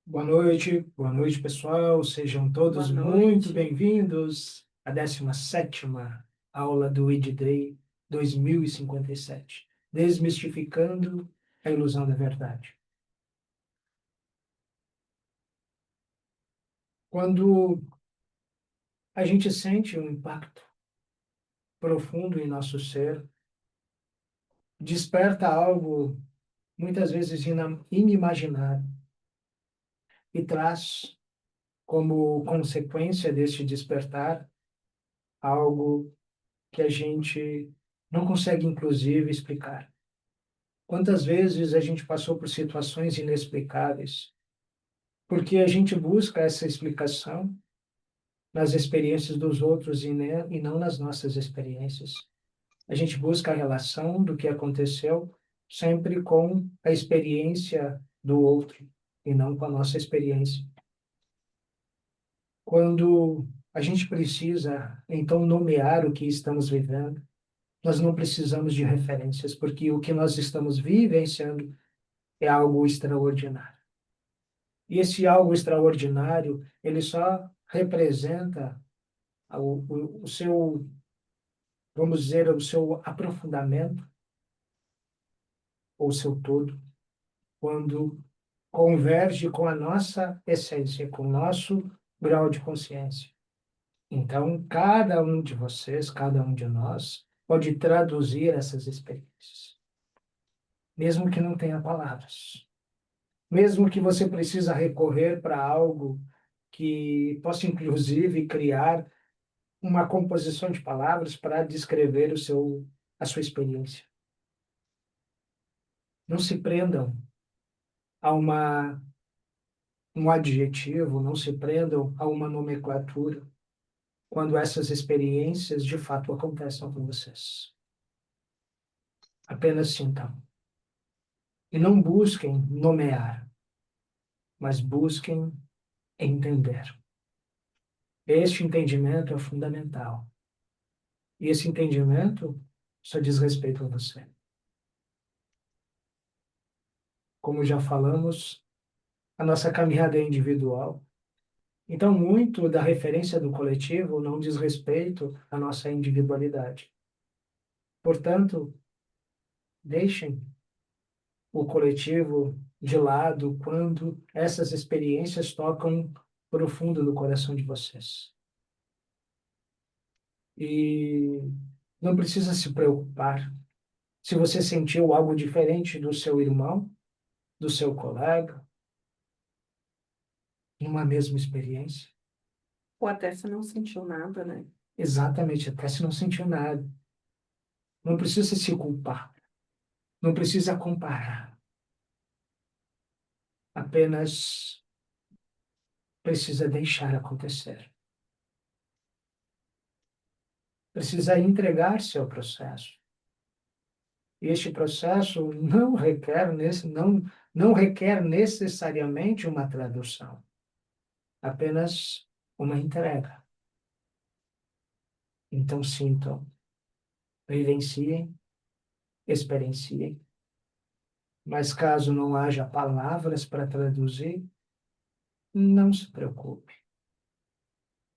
Boa noite, pessoal. Sejam Boa todos muito noite. bem-vindos à 17ª aula do ID Day 2057, Desmistificando a Ilusão da Verdade. Quando a gente sente um impacto profundo em nosso ser, desperta algo muitas vezes inimaginável e traz como consequência deste despertar algo que a gente não consegue, inclusive, explicar. Quantas vezes a gente passou por situações inexplicáveis, porque a gente busca essa explicação nas experiências dos outros e não nas nossas experiências. A gente busca a relação do que aconteceu sempre com a experiência do outro e não com a nossa experiência. Quando a gente precisa, então, nomear o que estamos vivendo, nós não precisamos de referências, porque o que nós estamos vivenciando é algo extraordinário. E esse algo extraordinário, ele só representa o seu, vamos dizer, o seu aprofundamento, ou o seu todo, quando converge com a nossa essência, com o nosso grau de consciência. Então, cada um de vocês, cada um de nós, pode traduzir essas experiências, mesmo que não tenha palavras. Mesmo que você precisa recorrer para algo que possa, inclusive, criar uma composição de palavras para descrever a sua experiência. Não se prendam a um adjetivo, não se prendam a uma nomenclatura quando essas experiências de fato acontecem com vocês. Apenas sintam. E não busquem nomear, mas busquem entender. Este entendimento é fundamental. E esse entendimento só diz respeito a você. Como já falamos, a nossa caminhada é individual. Então, muito da referência do coletivo não diz respeito à nossa individualidade. Portanto, deixem o coletivo de lado quando essas experiências tocam profundo no coração de vocês. E não precisa se preocupar se você sentiu algo diferente do seu irmão, do seu colega, numa mesma experiência. Ou até se não sentiu nada, né? Exatamente, até se não sentiu nada. Não precisa se culpar, não precisa comparar. Apenas precisa deixar acontecer. Precisa entregar-se ao processo. E este processo não requer necessariamente uma tradução, apenas uma entrega. Então sintam, vivenciem, experienciem. Mas caso não haja palavras para traduzir, não se preocupe.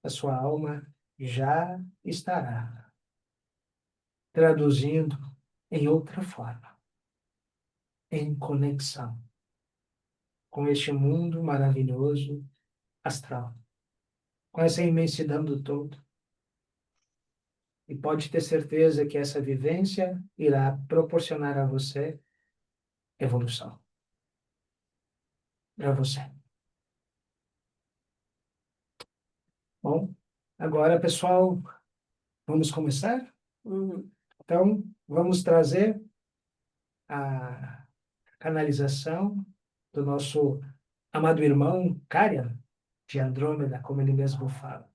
A sua alma já estará traduzindo em outra forma, em conexão com este mundo maravilhoso astral, com essa imensidão do todo. E pode ter certeza que essa vivência irá proporcionar a você evolução. Para você. Bom, agora, pessoal, vamos começar? Uhum. Então, vamos trazer a canalização do nosso amado irmão Karian, de Andrômeda, como ele mesmo fala.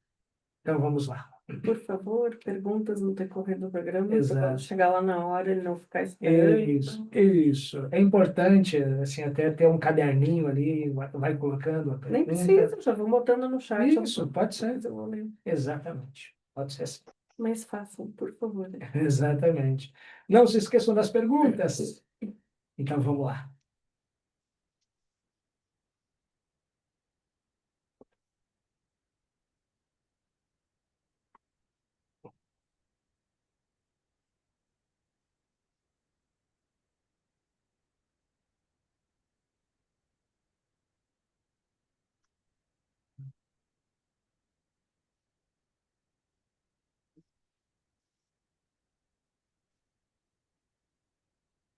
Então, vamos lá. Por favor, perguntas no decorrer do programa, para quando Exato. chegar lá na hora ele não ficar Isso, esperando. isso. É importante, assim, até ter um caderninho ali, vai colocando a Nem pergunta. precisa, já vou botando no chat. Isso, pode ser. Depois eu vou ler. Exatamente. Pode ser assim. Mais fácil, por favor. Exatamente. Não se esqueçam das perguntas. Então, vamos lá.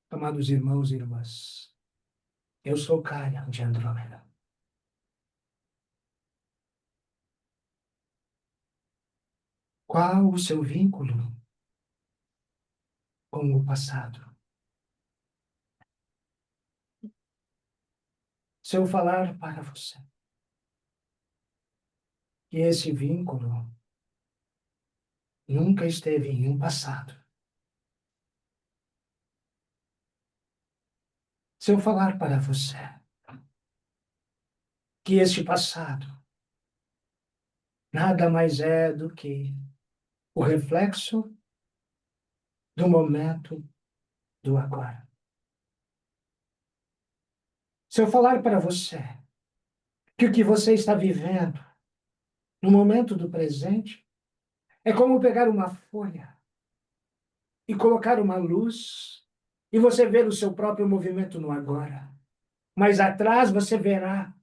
Amados irmãos e irmãs, eu sou Caio de Andrômeda. Qual o seu vínculo com o passado? Se eu falar para você que esse vínculo nunca esteve em um passado, se eu falar para você que este passado nada mais é do que o reflexo do momento do agora. Se eu falar para você que o que você está vivendo no momento do presente é como pegar uma folha e colocar uma luz e você ver o seu próprio movimento no agora. Mas atrás você verá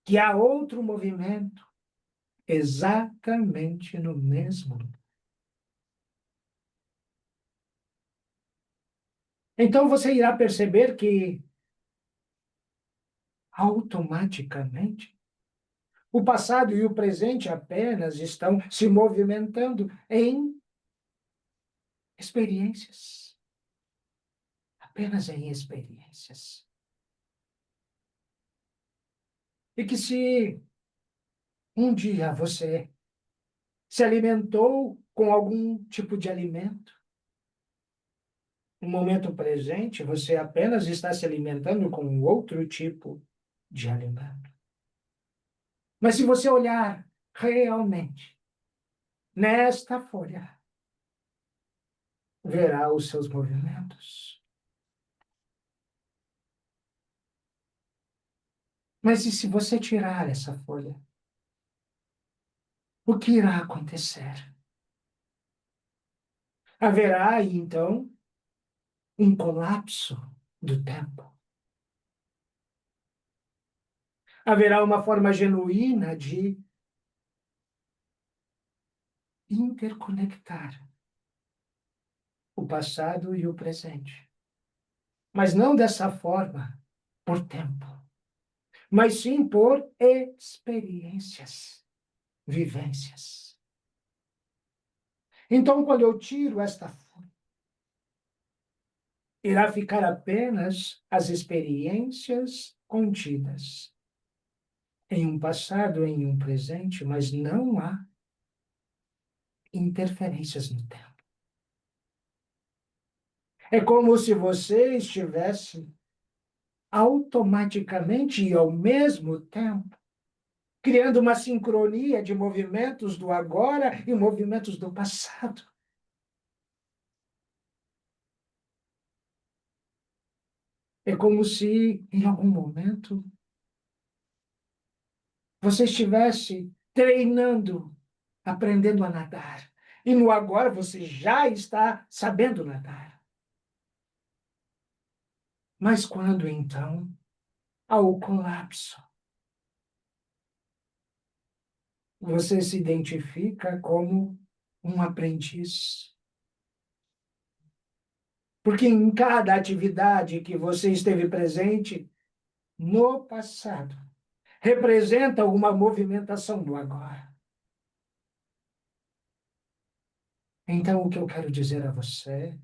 que há outro movimento exatamente no mesmo lugar. Então você irá perceber que automaticamente o passado e o presente apenas estão se movimentando em experiências, apenas em experiências. E que se um dia você se alimentou com algum tipo de alimento, no momento presente você apenas está se alimentando com outro tipo de alimento. Mas se você olhar realmente nesta folha, verá os seus movimentos. Mas e se você tirar essa folha? O que irá acontecer? Haverá, então, um colapso do tempo. Haverá uma forma genuína de interconectar o passado e o presente. Mas não dessa forma, por tempo, mas sim por experiências, vivências. Então, quando eu tiro esta folha, irá ficar apenas as experiências contidas em um passado, em um presente, mas não há interferências no tempo. É como se você estivesse automaticamente e ao mesmo tempo criando uma sincronia de movimentos do agora e movimentos do passado. É como se, em algum momento, você estivesse treinando, aprendendo a nadar. E no agora você já está sabendo nadar. Mas quando então há o colapso, você se identifica como um aprendiz. Porque em cada atividade que você esteve presente no passado, representa uma movimentação do agora. Então, o que eu quero dizer a você é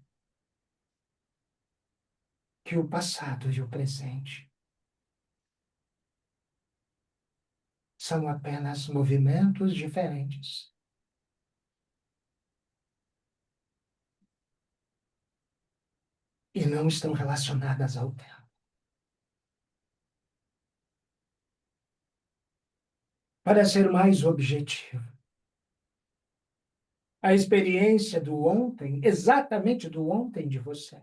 que o passado e o presente são apenas movimentos diferentes. E não estão relacionadas ao tempo. Para ser mais objetivo, a experiência do ontem, exatamente do ontem de você,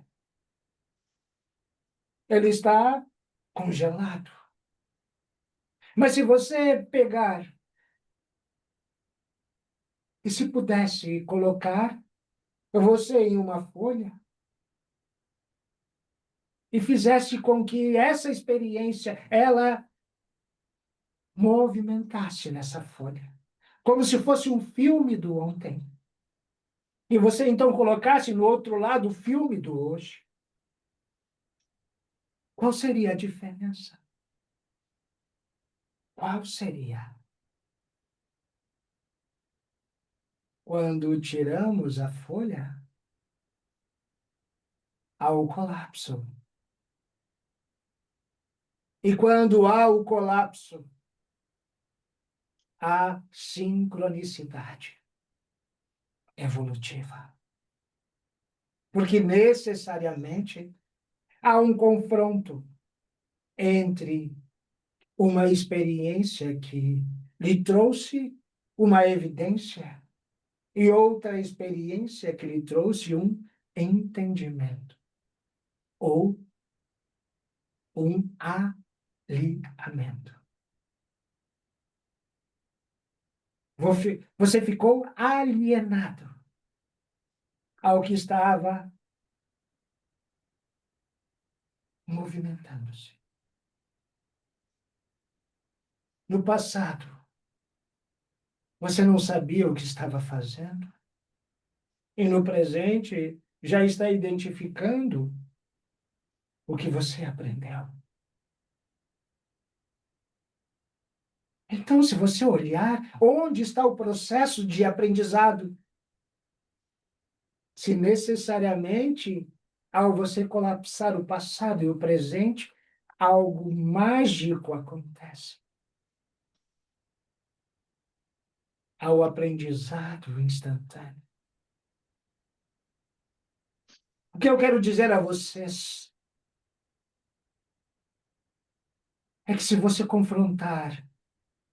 ele está congelado. Mas se você pegar e se pudesse colocar você em uma folha e fizesse com que essa experiência ela movimentasse nessa folha, como se fosse um filme do ontem. E você então colocasse no outro lado o filme do hoje. Qual seria a diferença? Qual seria? Quando tiramos a folha, há o colapso. E quando há o colapso, há sincronicidade evolutiva. Porque necessariamente há um confronto entre uma experiência que lhe trouxe uma evidência e outra experiência que lhe trouxe um entendimento ou um alinhamento. Você ficou alienado ao que estava movimentando-se. No passado, você não sabia o que estava fazendo, e no presente já está identificando o que você aprendeu. Então, se você olhar onde está o processo de aprendizado, se necessariamente, ao você colapsar o passado e o presente, algo mágico acontece. Ao aprendizado instantâneo. O que eu quero dizer a vocês é que se você confrontar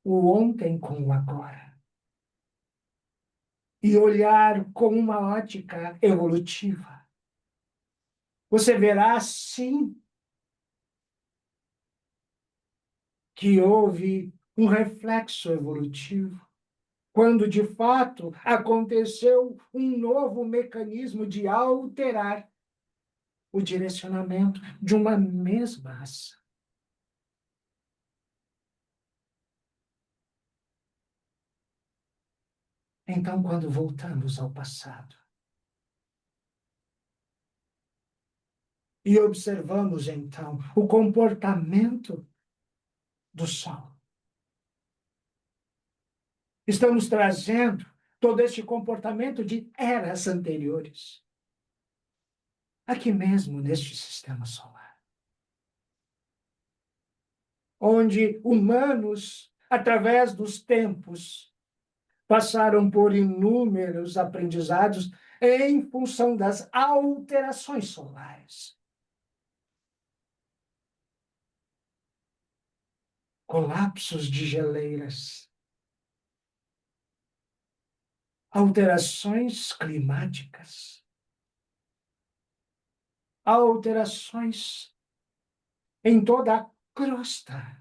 o ontem com o agora e olhar com uma ótica evolutiva, você verá sim que houve um reflexo evolutivo, quando de fato aconteceu um novo mecanismo de alterar o direcionamento de uma mesma ação. Então, quando voltamos ao passado e observamos então o comportamento do Sol, estamos trazendo todo este comportamento de eras anteriores, aqui mesmo neste sistema solar, onde humanos, através dos tempos, passaram por inúmeros aprendizados em função das alterações solares. Colapsos de geleiras, alterações climáticas, alterações em toda a crosta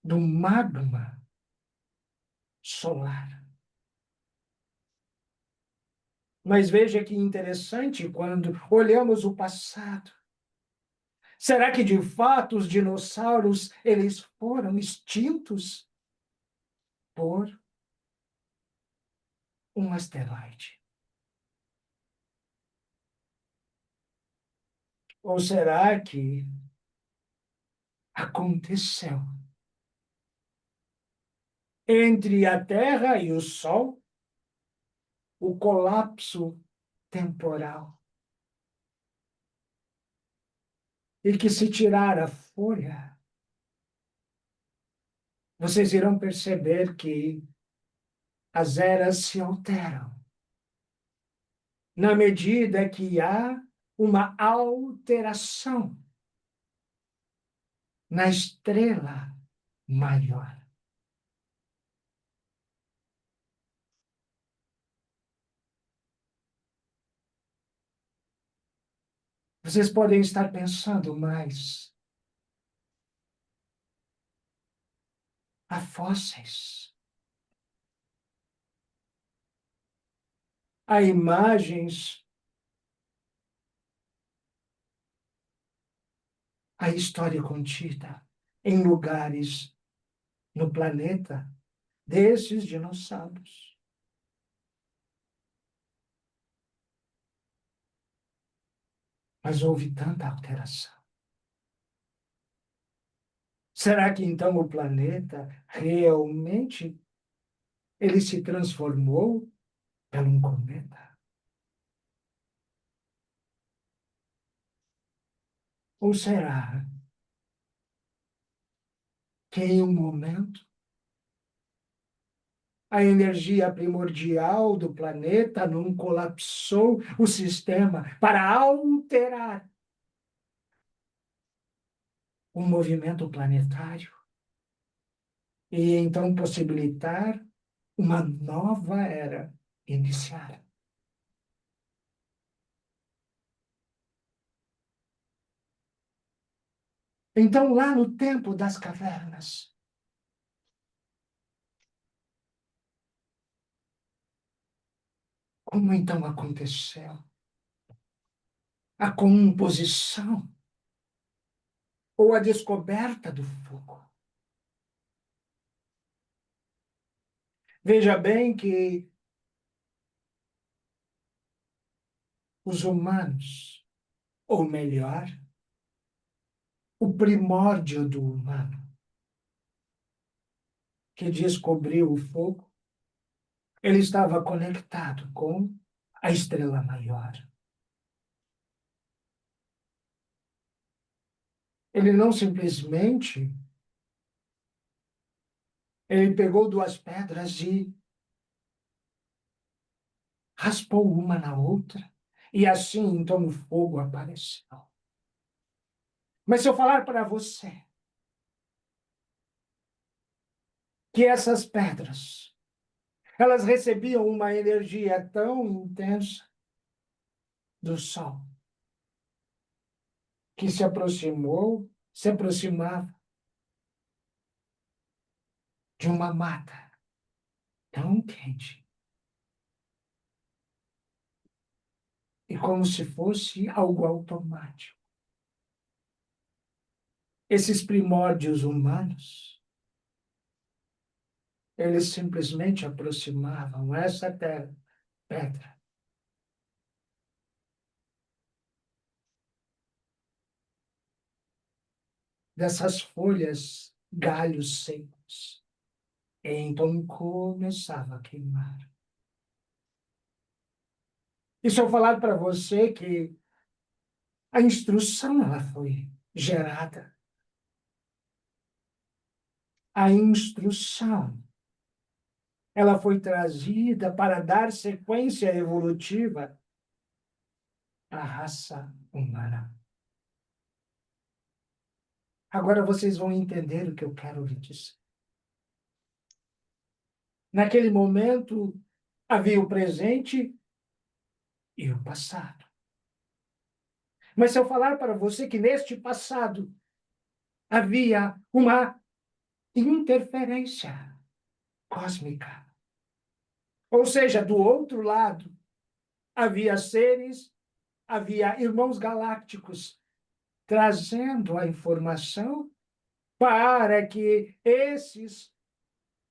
do magma solar. Mas veja que interessante quando olhamos o passado. Será que de fato os dinossauros eles foram extintos por um asteroide? Ou será que aconteceu entre a Terra e o Sol o colapso temporal? E que se tirar a folha, vocês irão perceber que as eras se alteram, na medida que há uma alteração na estrela maior. Vocês podem estar pensando, mas há fósseis, há imagens, há história contida em lugares no planeta desses dinossauros. Mas houve tanta alteração. Será que então o planeta realmente ele se transformou por um cometa? Ou será que em um momento a energia primordial do planeta não colapsou o sistema para alterar o movimento planetário e então possibilitar uma nova era iniciar? Então, lá no tempo das cavernas, como então aconteceu a composição ou a descoberta do fogo? Veja bem que os humanos, ou melhor, o primórdio do humano, que descobriu o fogo, ele estava conectado com a estrela maior. Ele não simplesmente ele pegou duas pedras e raspou uma na outra, e assim então o fogo apareceu. Mas se eu falar para você que essas pedras, elas recebiam uma energia tão intensa do Sol, que se aproximava de uma mata tão quente, e como se fosse algo automático. Esses primórdios humanos, eles simplesmente aproximavam essa pedra dessas folhas, galhos secos. E então começava a queimar. E se eu falar para você que a instrução ela foi gerada, a instrução ela foi trazida para dar sequência evolutiva à raça humana. Agora vocês vão entender o que eu quero lhe dizer. Naquele momento, havia o presente e o passado. Mas se eu falar para você que neste passado havia uma interferência cósmica, ou seja, do outro lado, havia seres, havia irmãos galácticos trazendo a informação para que esses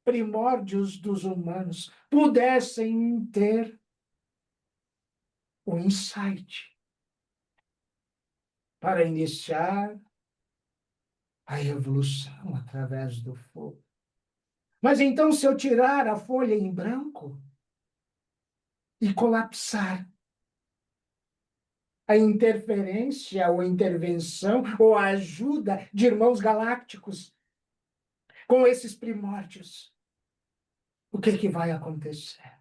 primórdios dos humanos pudessem ter o insight para iniciar a evolução através do fogo. Mas então, se eu tirar a folha em branco e colapsar a interferência ou intervenção ou a ajuda de irmãos galácticos com esses primórdios, o que que vai acontecer?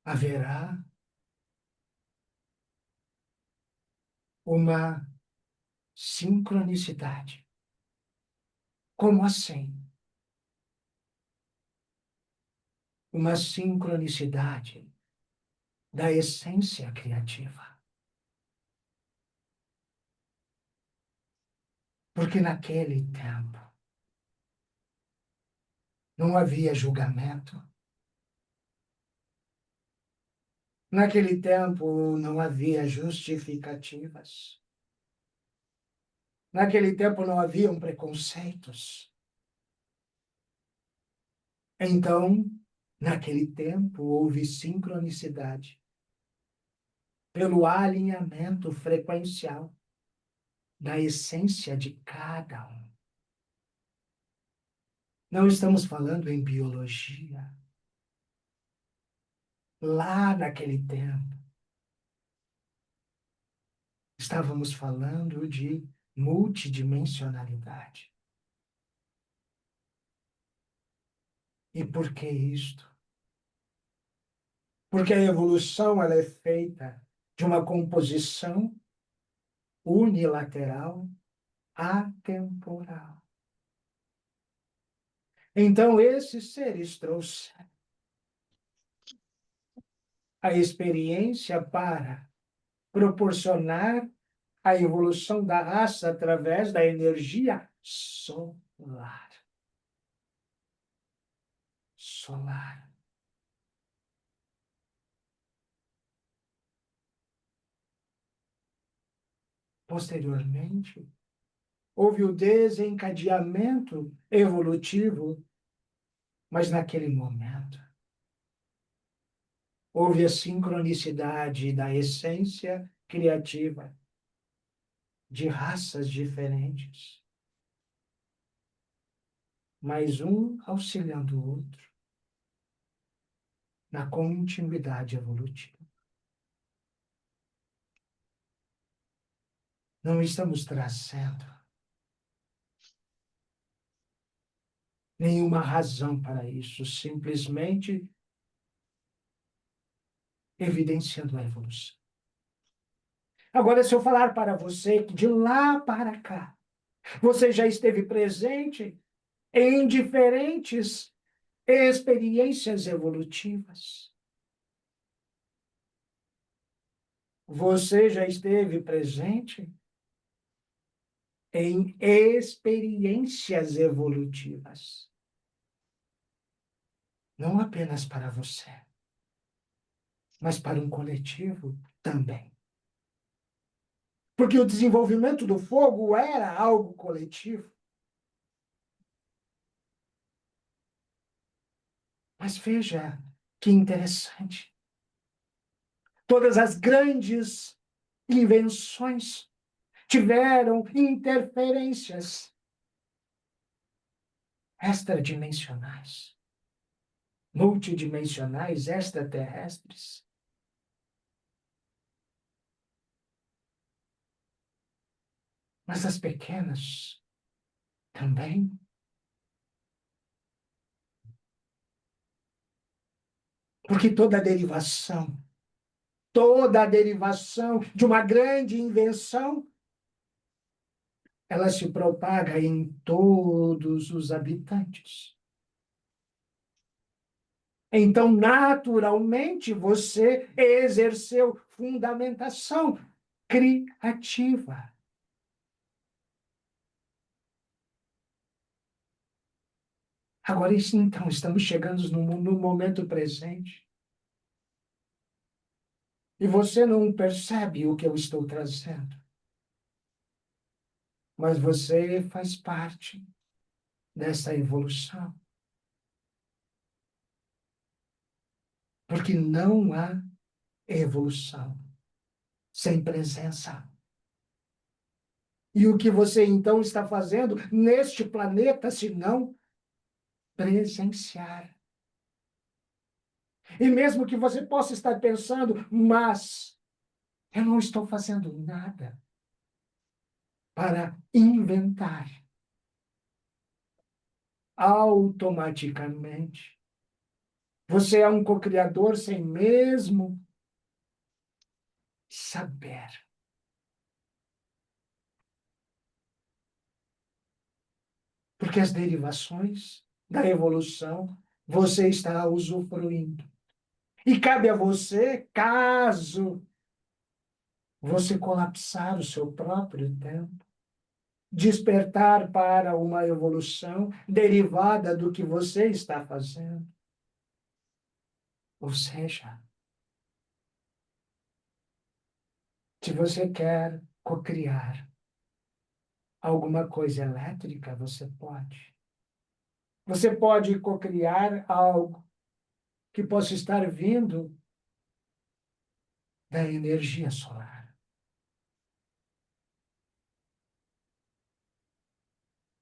Haverá uma sincronicidade. Como assim? Uma sincronicidade da essência criativa. Porque naquele tempo não havia julgamento. Naquele tempo não havia justificativas. Naquele tempo não haviam preconceitos. Então, Naquele tempo houve sincronicidade pelo alinhamento frequencial da essência de cada um. Não estamos falando em biologia. Lá naquele tempo, estávamos falando de multidimensionalidade. E por que isto? Porque a evolução ela é feita de uma composição unilateral atemporal. Então, esses seres trouxeram a experiência para proporcionar a evolução da raça através da energia solar. Solar. Posteriormente, houve o desencadeamento evolutivo, mas naquele momento houve a sincronicidade da essência criativa de raças diferentes, mas um auxiliando o outro na continuidade evolutiva. Não estamos trazendo nenhuma razão para isso, simplesmente evidenciando a evolução. Agora, se eu falar para você que de lá para cá, você já esteve presente em diferentes experiências evolutivas. Você já esteve presente em experiências evolutivas. Não apenas para você, mas para um coletivo também. Porque o desenvolvimento do fogo era algo coletivo. Mas veja que interessante. Todas as grandes invenções tiveram interferências extradimensionais, multidimensionais, extraterrestres. Mas as pequenas também. Porque toda a derivação de uma grande invenção, ela se propaga em todos os habitantes. Então, naturalmente, você exerceu fundamentação criativa. Agora, então, estamos chegando no momento presente. E você não percebe o que eu estou trazendo. Mas você faz parte dessa evolução. Porque não há evolução sem presença. E o que você então está fazendo neste planeta, se não presenciar? E mesmo que você possa estar pensando, mas eu não estou fazendo nada para inventar. Automaticamente, você é um co-criador sem mesmo saber. Porque as derivações da evolução você está usufruindo. E cabe a você, caso você colapsar o seu próprio tempo, despertar para uma evolução derivada do que você está fazendo. Ou seja, se você quer cocriar alguma coisa elétrica, você pode. Você pode cocriar algo que possa estar vindo da energia solar.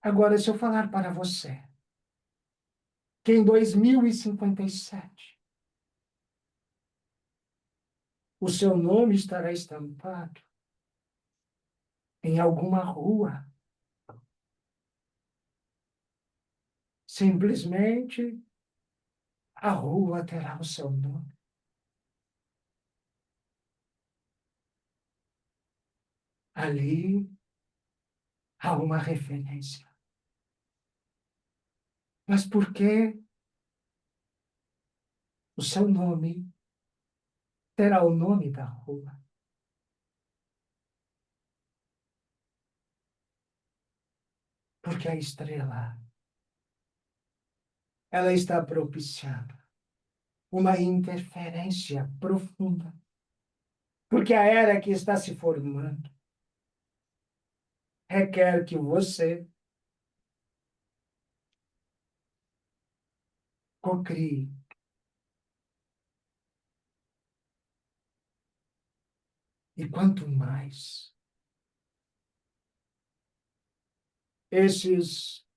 Agora, se eu falar para você que em 2057 o seu nome estará estampado em alguma rua, simplesmente a rua terá o seu nome. Ali há uma referência. Mas por que o seu nome terá o nome da rua? Porque a estrela, ela está propiciando uma interferência profunda. Porque a era que está se formando requer que você cocrie. E quanto mais esses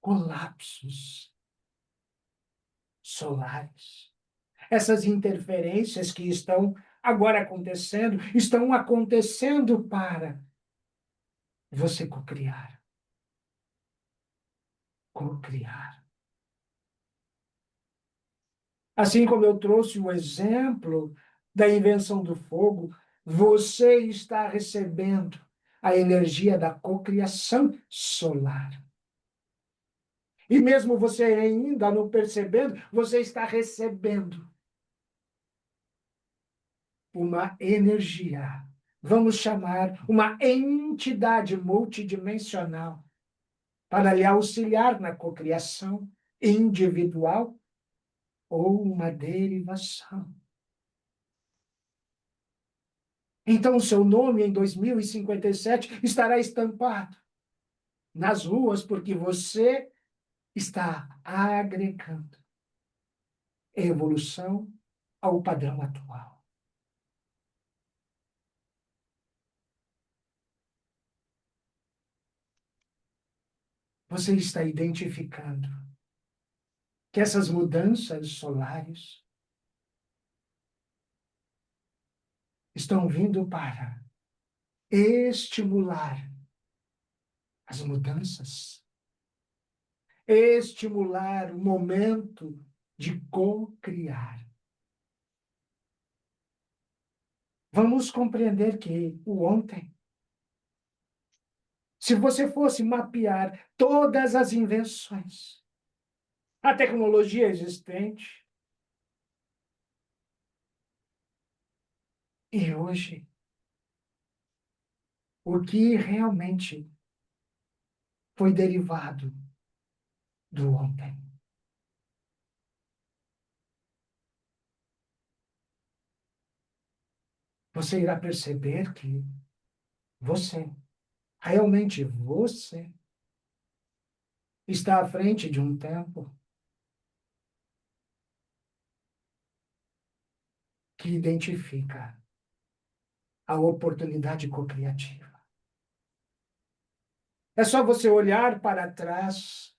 colapsos solares, essas interferências que estão agora acontecendo, estão acontecendo para você cocriar. Cocriar. Assim como eu trouxe o exemplo da invenção do fogo, você está recebendo a energia da cocriação solar. E mesmo você ainda não percebendo, você está recebendo uma energia, vamos chamar uma entidade multidimensional, para lhe auxiliar na cocriação individual ou uma derivação. Então, o seu nome em 2057 estará estampado nas ruas, porque você está agregando evolução ao padrão atual. Você está identificando que essas mudanças solares estão vindo para estimular as mudanças, estimular o momento de co-criar. Vamos compreender que o ontem, se você fosse mapear todas as invenções, a tecnologia existente, e hoje, o que realmente foi derivado do ontem. Você irá perceber que você, realmente você, está à frente de um tempo que identifica a oportunidade cocriativa. É só você olhar para trás,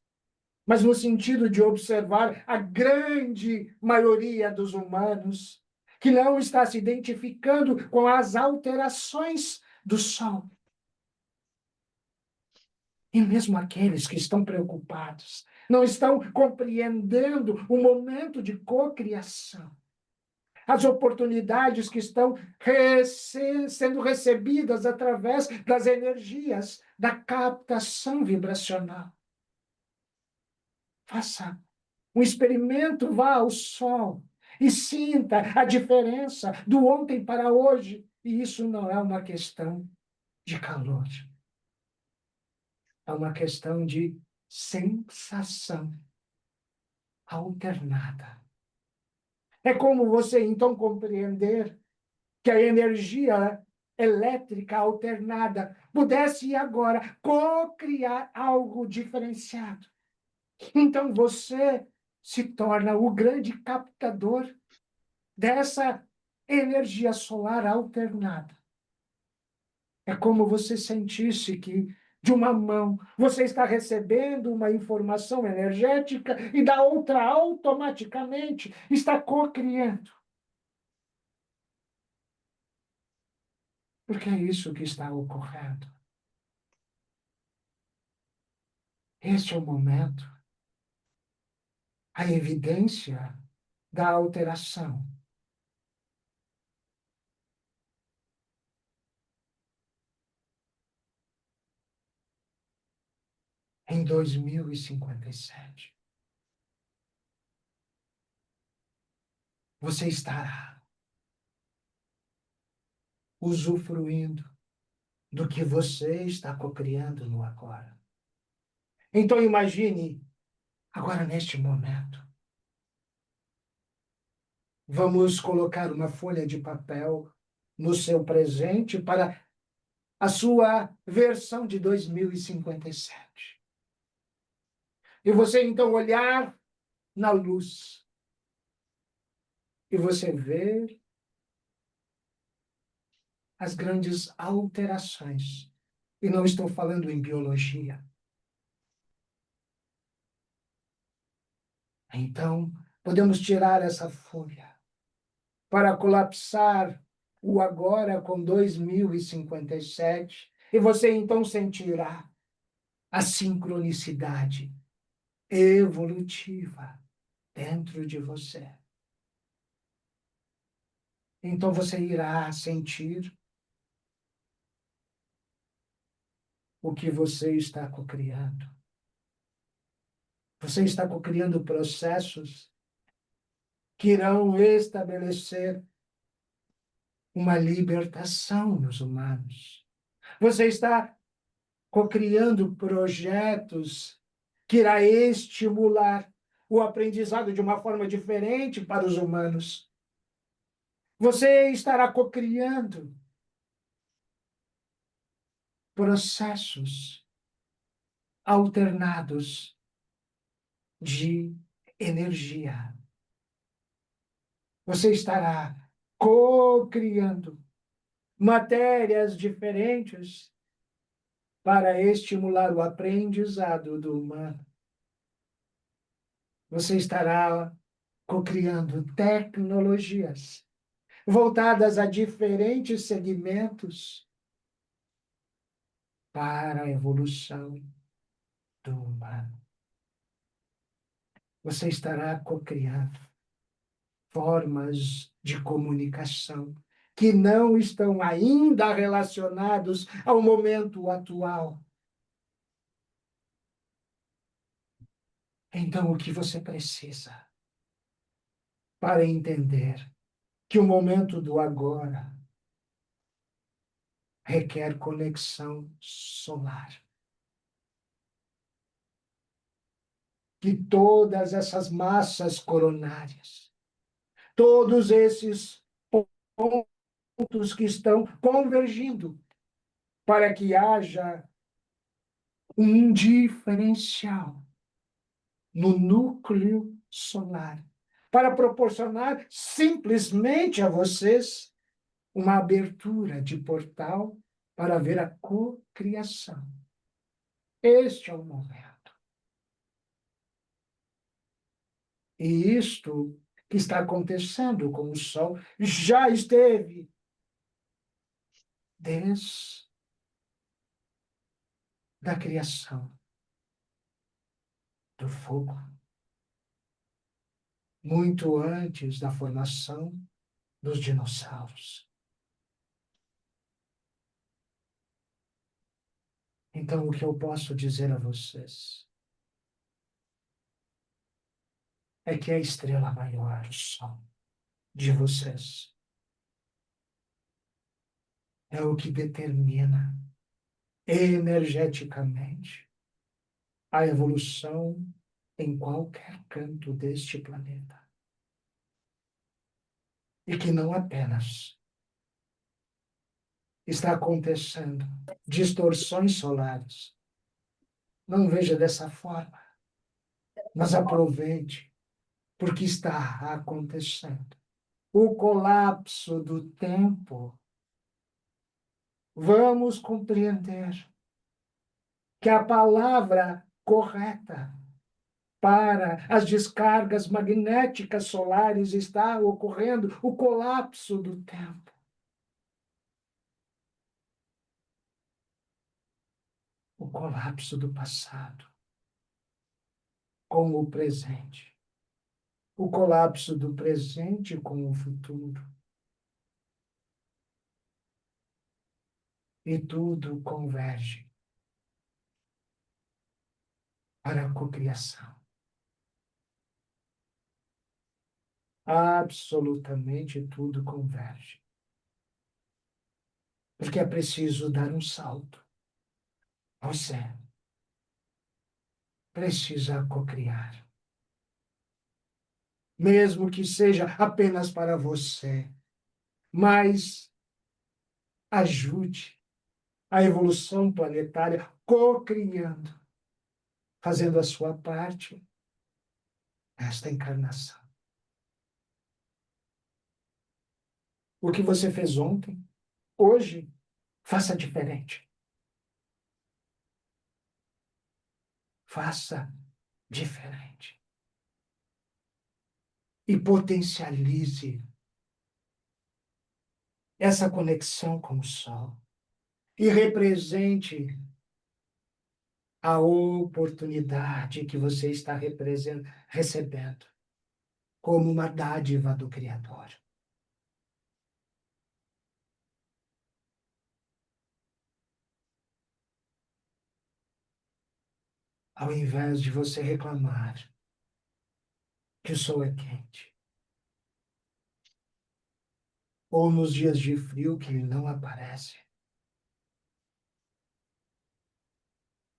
mas no sentido de observar a grande maioria dos humanos que não está se identificando com as alterações do Sol. E mesmo aqueles que estão preocupados, não estão compreendendo o momento de cocriação, as oportunidades que estão sendo recebidas através das energias da captação vibracional. Faça um experimento, vá ao sol e sinta a diferença do ontem para hoje. E isso não é uma questão de calor. É uma questão de sensação alternada. É como você, então, compreender que a energia elétrica alternada pudesse agora co-criar algo diferenciado. Então, você se torna o grande captador dessa energia solar alternada. É como você sentisse que, de uma mão, você está recebendo uma informação energética e da outra, automaticamente, está cocriando. Porque é isso que está ocorrendo. Este é o momento, a evidência da alteração. Em 2057, você estará usufruindo do que você está cocriando no agora. Então imagine, agora neste momento, vamos colocar uma folha de papel no seu presente para a sua versão de 2057. E você então olhar na luz e você ver as grandes alterações. E não estou falando em biologia. Então, podemos tirar essa folha para colapsar o agora com 2057, e você então sentirá a sincronicidade evolutiva dentro de você. Então você irá sentir o que você está cocriando. Você está cocriando processos que irão estabelecer uma libertação nos humanos. Você está cocriando projetos que irá estimular o aprendizado de uma forma diferente para os humanos. Você estará cocriando processos alternados de energia. Você estará co-criando matérias diferentes para estimular o aprendizado do humano. Você estará co-criando tecnologias voltadas a diferentes segmentos para a evolução do humano. Você estará co-criando formas de comunicação que não estão ainda relacionados ao momento atual. Então, o que você precisa para entender que o momento do agora requer conexão solar? Que todas essas massas coronárias, todos esses pontos que estão convergindo para que haja um diferencial no núcleo solar, para proporcionar simplesmente a vocês uma abertura de portal para ver a cocriação. Este é o momento. E isto que está acontecendo com o Sol já esteve desde a criação do fogo, muito antes da formação dos dinossauros. Então, o que eu posso dizer a vocês é que a estrela maior, o Sol, de vocês, é o que determina energeticamente a evolução em qualquer canto deste planeta. E que não apenas está acontecendo distorções solares. Não veja dessa forma, mas aproveite porque está acontecendo. O colapso do tempo. Vamos compreender que a palavra correta para as descargas magnéticas solares está ocorrendo o colapso do tempo. O colapso do passado com o presente. O colapso do presente com o futuro. E tudo converge para a cocriação. Absolutamente tudo converge. Porque é preciso dar um salto. Você precisa cocriar. Mesmo que seja apenas para você. Mas ajude a evolução planetária cocriando, fazendo a sua parte nesta encarnação. O que você fez ontem, hoje, faça diferente. Faça diferente. E potencialize essa conexão com o sol. E represente a oportunidade que você está recebendo como uma dádiva do Criador. Ao invés de você reclamar que o sol é quente, ou nos dias de frio que ele não aparece,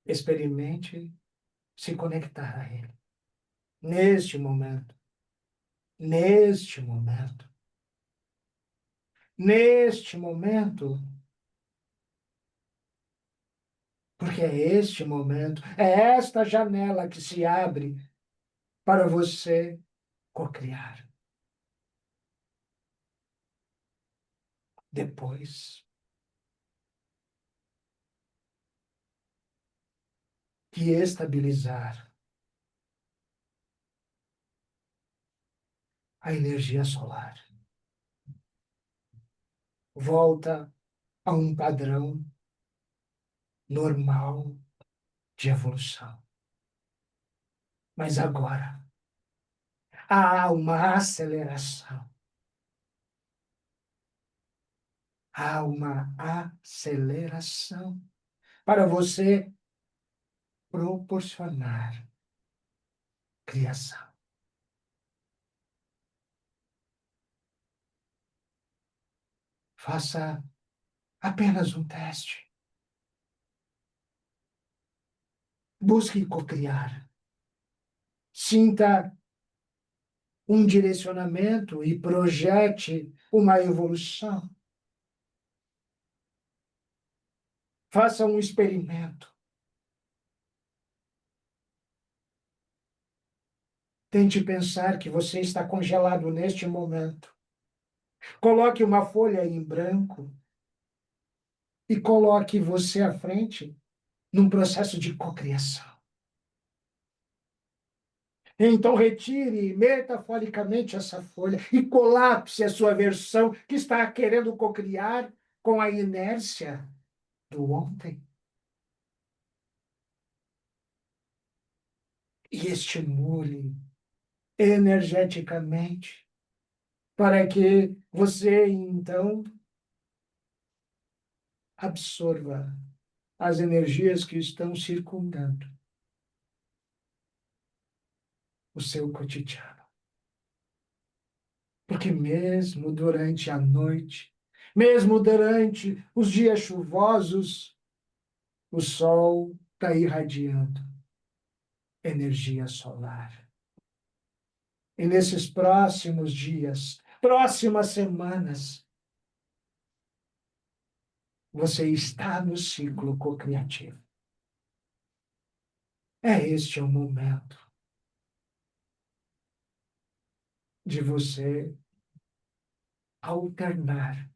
experimente se conectar a ele. Neste momento, neste momento, neste momento, porque é este momento, é esta janela que se abre para você cocriar. Depois que estabilizar a energia solar, volta a um padrão normal de evolução. Mas agora há uma aceleração. Há uma aceleração para você proporcionar criação. Faça apenas um teste. Busque cocriar. Sinta um direcionamento e projete uma evolução. Faça um experimento. Tente pensar que você está congelado neste momento. Coloque uma folha em branco e coloque você à frente num processo de cocriação. Então retire metaforicamente essa folha e colapse a sua versão que está querendo cocriar com a inércia do ontem. E estimule energeticamente para que você, então, absorva as energias que estão circundando o seu cotidiano. Porque mesmo durante a noite, mesmo durante os dias chuvosos, o sol está irradiando energia solar. E nesses próximos dias, próximas semanas, você está no ciclo cocriativo. É este o momento de você alternar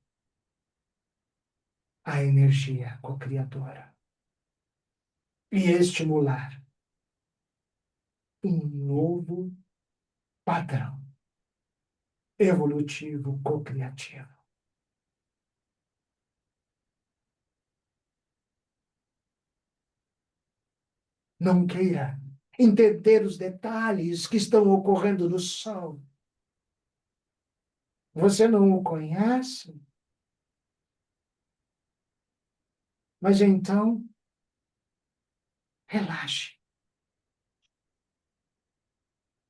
a energia co-criadora e estimular um novo padrão evolutivo co-criativo. Não queira entender os detalhes que estão ocorrendo no Sol. Você não o conhece? Mas então, relaxe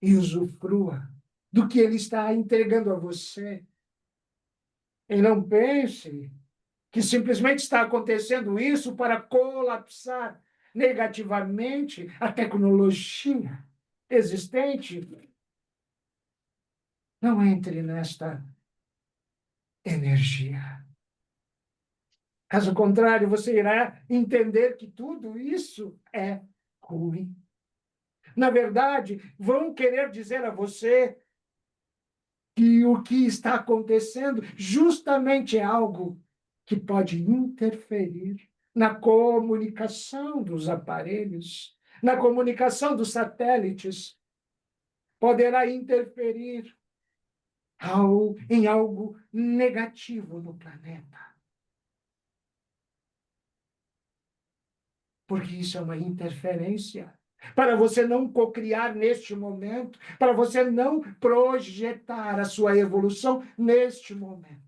e usufrua do que ele está entregando a você. E não pense que simplesmente está acontecendo isso para colapsar negativamente a tecnologia existente. Não entre nesta energia. Caso contrário, você irá entender que tudo isso é ruim. Na verdade, vão querer dizer a você que o que está acontecendo justamente é algo que pode interferir na comunicação dos aparelhos, na comunicação dos satélites, poderá interferir em algo negativo no planeta. Porque isso é uma interferência. Para você não cocriar neste momento, para você não projetar a sua evolução neste momento.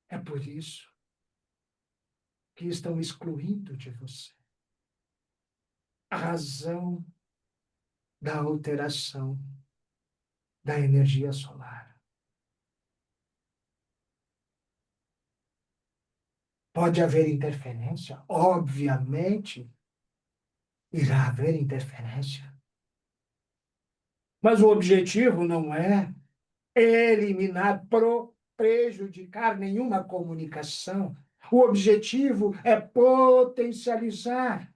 É por isso que estão excluindo de você a razão da alteração da energia solar. Pode haver interferência? Obviamente, irá haver interferência. Mas o objetivo não é eliminar, prejudicar nenhuma comunicação. O objetivo é potencializar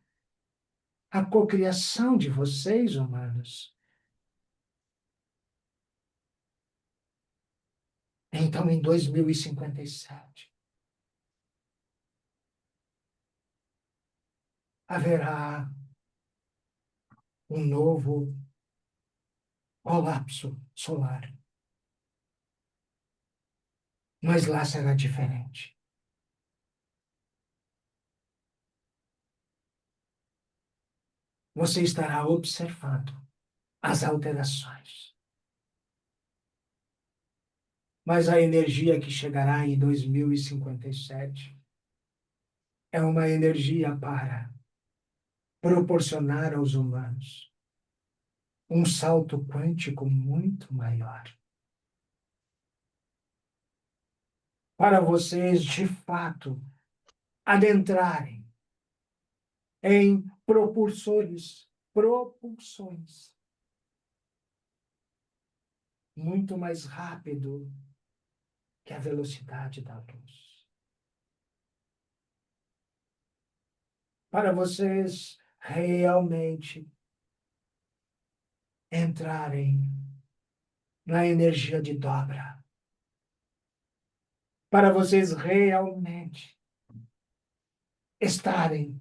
a cocriação de vocês, humanos. Então, em 2057, haverá um novo colapso solar. Mas lá será diferente. Você estará observando as alterações. Mas a energia que chegará em 2057 é uma energia para proporcionar aos humanos um salto quântico muito maior. Para vocês, de fato, adentrarem em propulsões muito mais rápido que a velocidade da luz. Para vocês realmente entrarem na energia de dobra. Para vocês realmente estarem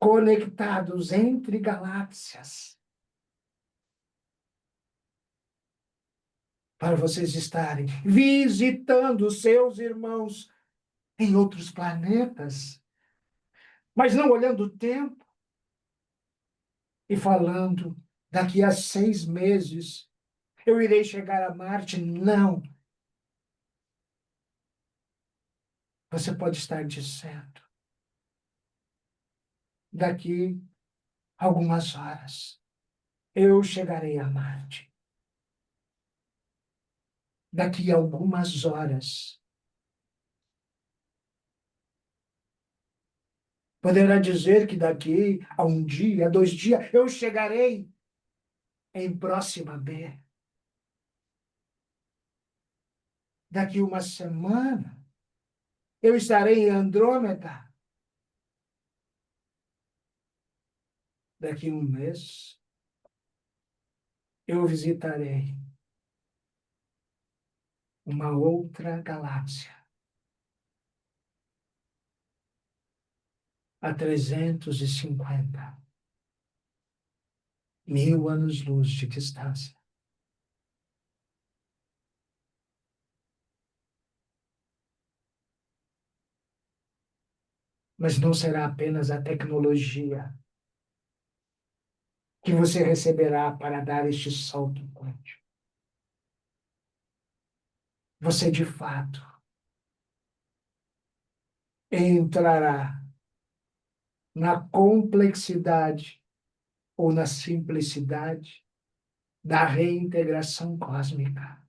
conectados entre galáxias. Para vocês estarem visitando seus irmãos em outros planetas, mas não olhando o tempo e falando, daqui a 6 meses eu irei chegar a Marte. Não. Você pode estar dizendo, daqui a algumas horas eu chegarei a Marte. Daqui a algumas horas poderá dizer que daqui a um dia, a 2 dias, eu chegarei em Próxima B. Daqui uma semana, eu estarei em Andrômeda. daqui a um mês, eu visitarei uma outra galáxia a 350 mil anos-luz de distância. Mas não será apenas a tecnologia que você receberá para dar este salto quântico. Você, de fato, entrará na complexidade ou na simplicidade da reintegração cósmica,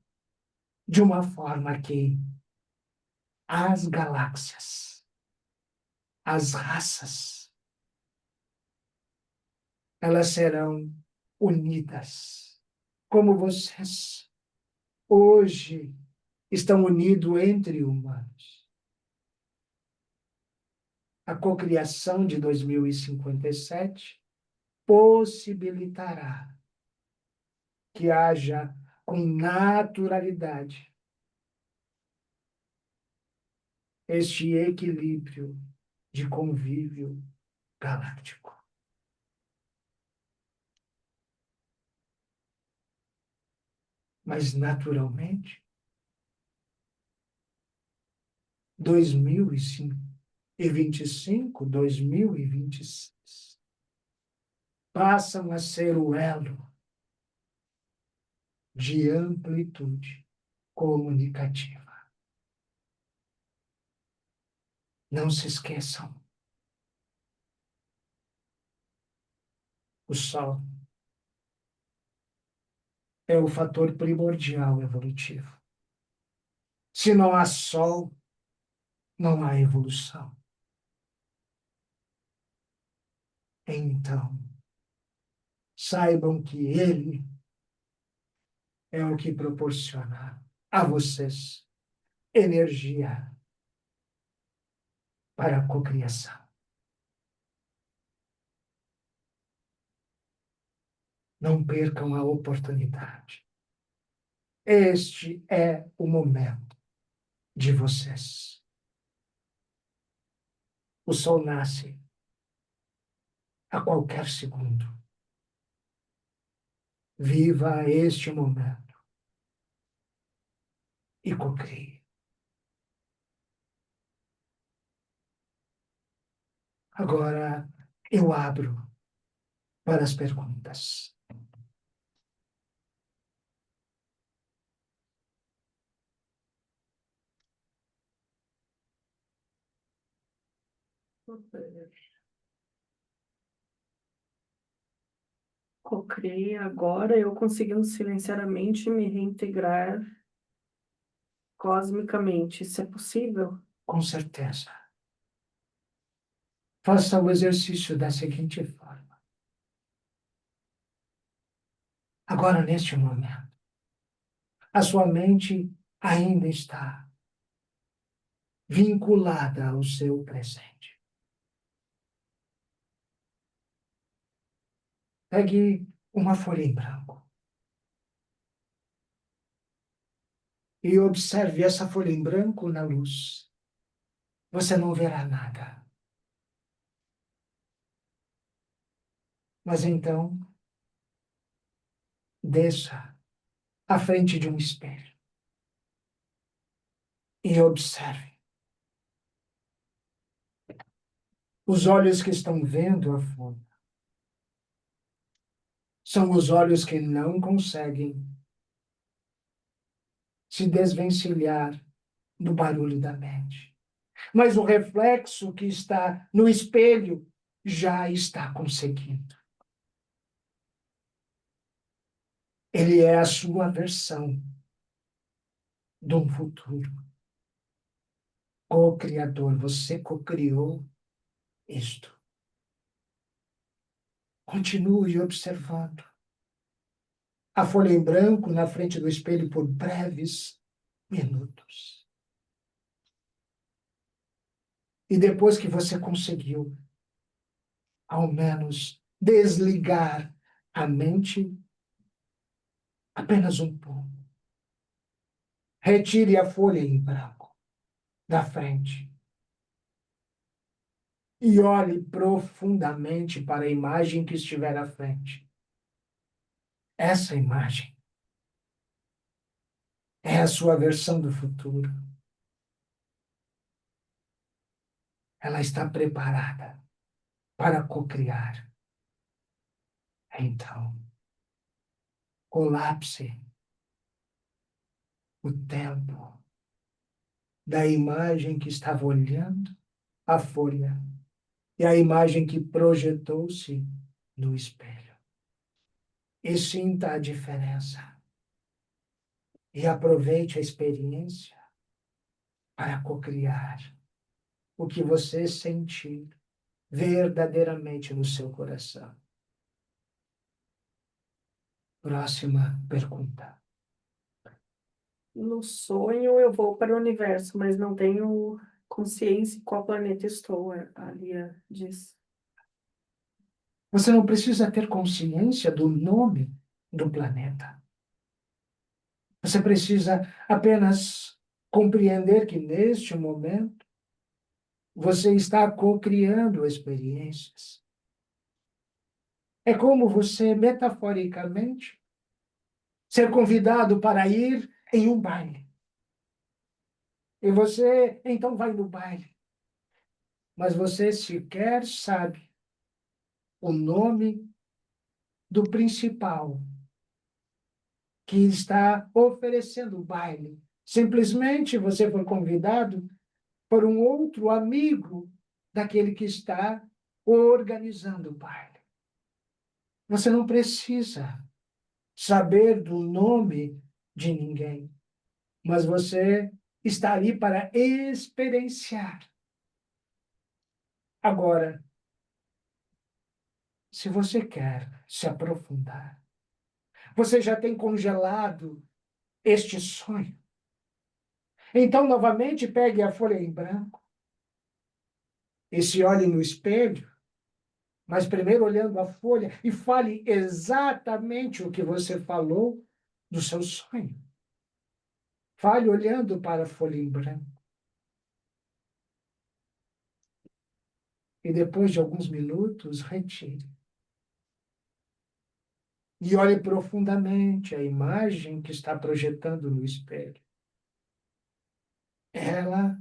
de uma forma que as galáxias, as raças, elas serão unidas, como vocês hoje estão unidos entre humanos. A cocriação de 2057 possibilitará que haja com naturalidade este equilíbrio de convívio galáctico. Mas, naturalmente, 2025, 2026 passam a ser o elo de amplitude comunicativa. Não se esqueçam, o Sol é o fator primordial evolutivo. Se não há Sol, não há evolução. Então, saibam que ele é o que proporciona a vocês energia para a cocriação. Não percam a oportunidade. Este é o momento de vocês. O sol nasce a qualquer segundo. Viva este momento e cocrie. Agora eu abro para as perguntas. Cocriei agora, eu conseguindo silenciosamente me reintegrar cosmicamente. Isso é possível? Com certeza. Faça o exercício da seguinte forma. Agora, neste momento, a sua mente ainda está vinculada ao seu presente. Pegue uma folha em branco e observe essa folha em branco na luz. Você não verá nada. Mas então, desça à frente de um espelho e observe. Os olhos que estão vendo a folha são os olhos que não conseguem se desvencilhar do barulho da mente. Mas o reflexo que está no espelho já está conseguindo. Ele é a sua versão de um futuro. Co-criador, você co-criou isto. Continue observando a folha em branco na frente do espelho por breves minutos. E depois que você conseguiu, ao menos desligar a mente apenas um pouco. Retire a folha em branco da frente e olhe profundamente para a imagem que estiver à frente. Essa imagem é a sua versão do futuro. Ela está preparada para cocriar. Então, colapse o tempo da imagem que estava olhando a folha e a imagem que projetou-se no espelho. E sinta a diferença. E aproveite a experiência para cocriar o que você sentir verdadeiramente no seu coração. Próxima pergunta. No sonho eu vou para o universo, mas não tenho consciência em qual planeta estou, a Lia diz. Você não precisa ter consciência do nome do planeta. Você precisa apenas compreender que neste momento você está co-criando experiências. É como você, metaforicamente, ser convidado para ir em um baile. E você, então, vai no baile. Mas você sequer sabe o nome do principal que está oferecendo o baile. Simplesmente você foi convidado por um outro amigo daquele que está organizando o baile. Você não precisa saber do nome de ninguém, mas você está ali para experienciar. Agora, se você quer se aprofundar, você já tem congelado este sonho. Então, novamente, pegue a folha em branco e se olhe no espelho, mas primeiro olhando a folha e fale exatamente o que você falou do seu sonho. Fale olhando para a folha em branco. E depois de alguns minutos, retire. E olhe profundamente a imagem que está projetando no espelho. Ela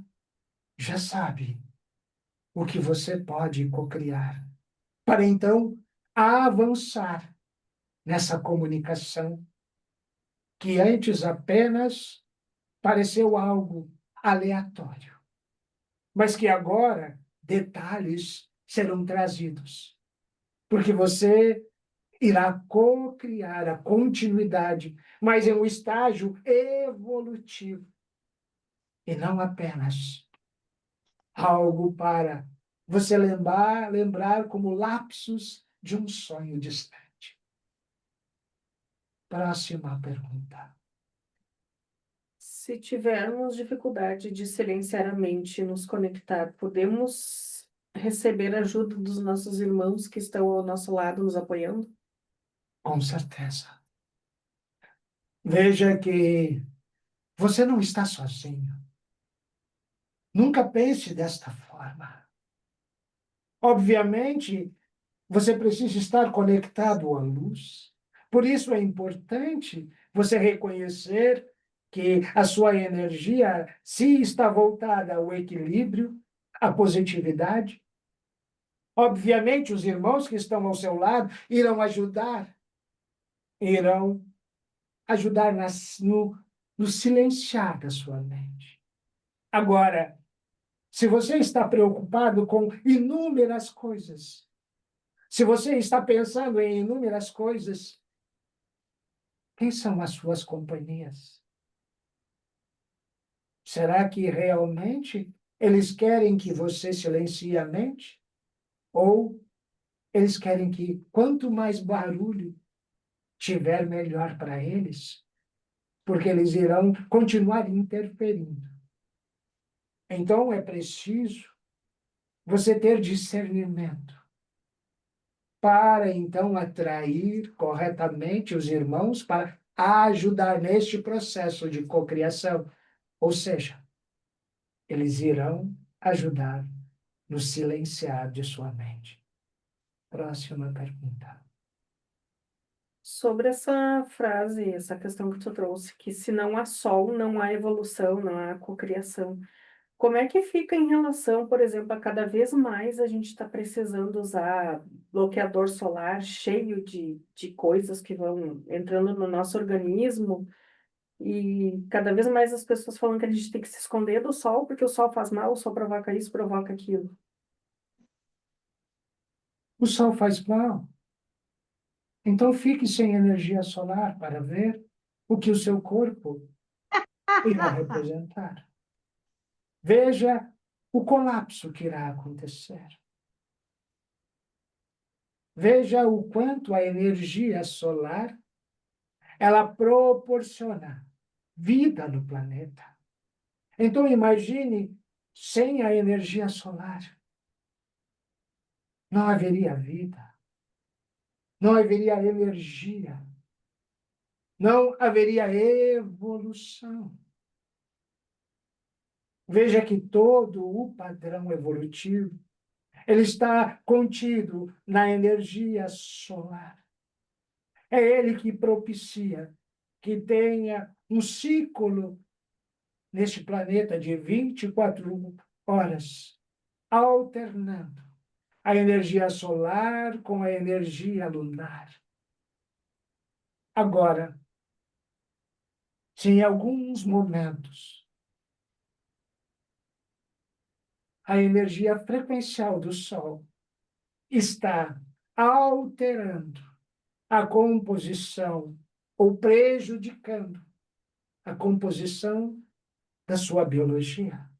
já sabe o que você pode cocriar, para então avançar nessa comunicação que antes apenas pareceu algo aleatório, mas que agora detalhes serão trazidos, porque você irá co-criar a continuidade, mas em um estágio evolutivo, e não apenas algo para você lembrar como lapsos de um sonho distante. Próxima pergunta. Se tivermos dificuldade de silenciar a mente e nos conectar, podemos receber ajuda dos nossos irmãos que estão ao nosso lado nos apoiando? Com certeza. Veja que você não está sozinho. Nunca pense desta forma. Obviamente, você precisa estar conectado à luz. Por isso é importante você reconhecer que a sua energia, se está voltada ao equilíbrio, à positividade, obviamente os irmãos que estão ao seu lado irão ajudar no silenciar da sua mente. Agora, se você está preocupado com inúmeras coisas, se você está pensando em inúmeras coisas, quem são as suas companhias? Será que realmente eles querem que você silencie a mente? Ou eles querem que quanto mais barulho tiver, melhor para eles? Porque eles irão continuar interferindo. Então é preciso você ter discernimento para então atrair corretamente os irmãos para ajudar neste processo de cocriação. Ou seja, eles irão ajudar no silenciar de sua mente. Próxima pergunta. Sobre essa frase, essa questão que tu trouxe, que se não há sol, não há evolução, não há cocriação. Como é que fica em relação, por exemplo, a cada vez mais a gente está precisando usar bloqueador solar cheio de coisas que vão entrando no nosso organismo e cada vez mais as pessoas falam que a gente tem que se esconder do sol porque o sol faz mal, o sol provoca isso, provoca aquilo. O Sol faz mal, então fique sem energia solar para ver o que o seu corpo irá representar. Veja o colapso que irá acontecer. Veja o quanto a energia solar ela proporciona vida no planeta. Então imagine sem a energia solar não haveria vida, não haveria energia, não haveria evolução. Veja que todo o padrão evolutivo ele está contido na energia solar. É ele que propicia que tenha um ciclo neste planeta de 24 horas, alternando a energia solar com a energia lunar. Agora, se em alguns momentos a energia frequencial do Sol está alterando a composição ou prejudicando a composição da sua biologia.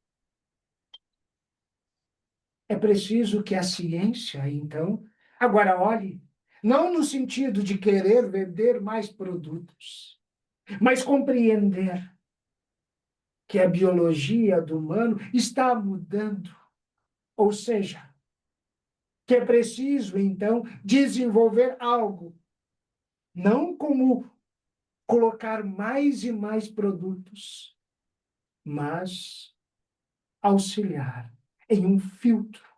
É preciso que a ciência, então, agora olhe, não no sentido de querer vender mais produtos, mas compreender que a biologia do humano está mudando. Ou seja, que é preciso, então, desenvolver algo, não como colocar mais e mais produtos, mas auxiliar em um filtro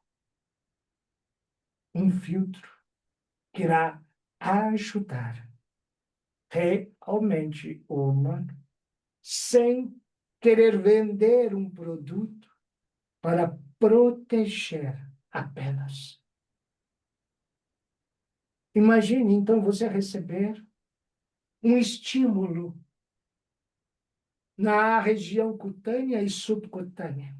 que irá ajudar realmente o humano, sem querer vender um produto para proteger apenas. Imagine, então, você receber um estímulo na região cutânea e subcutânea,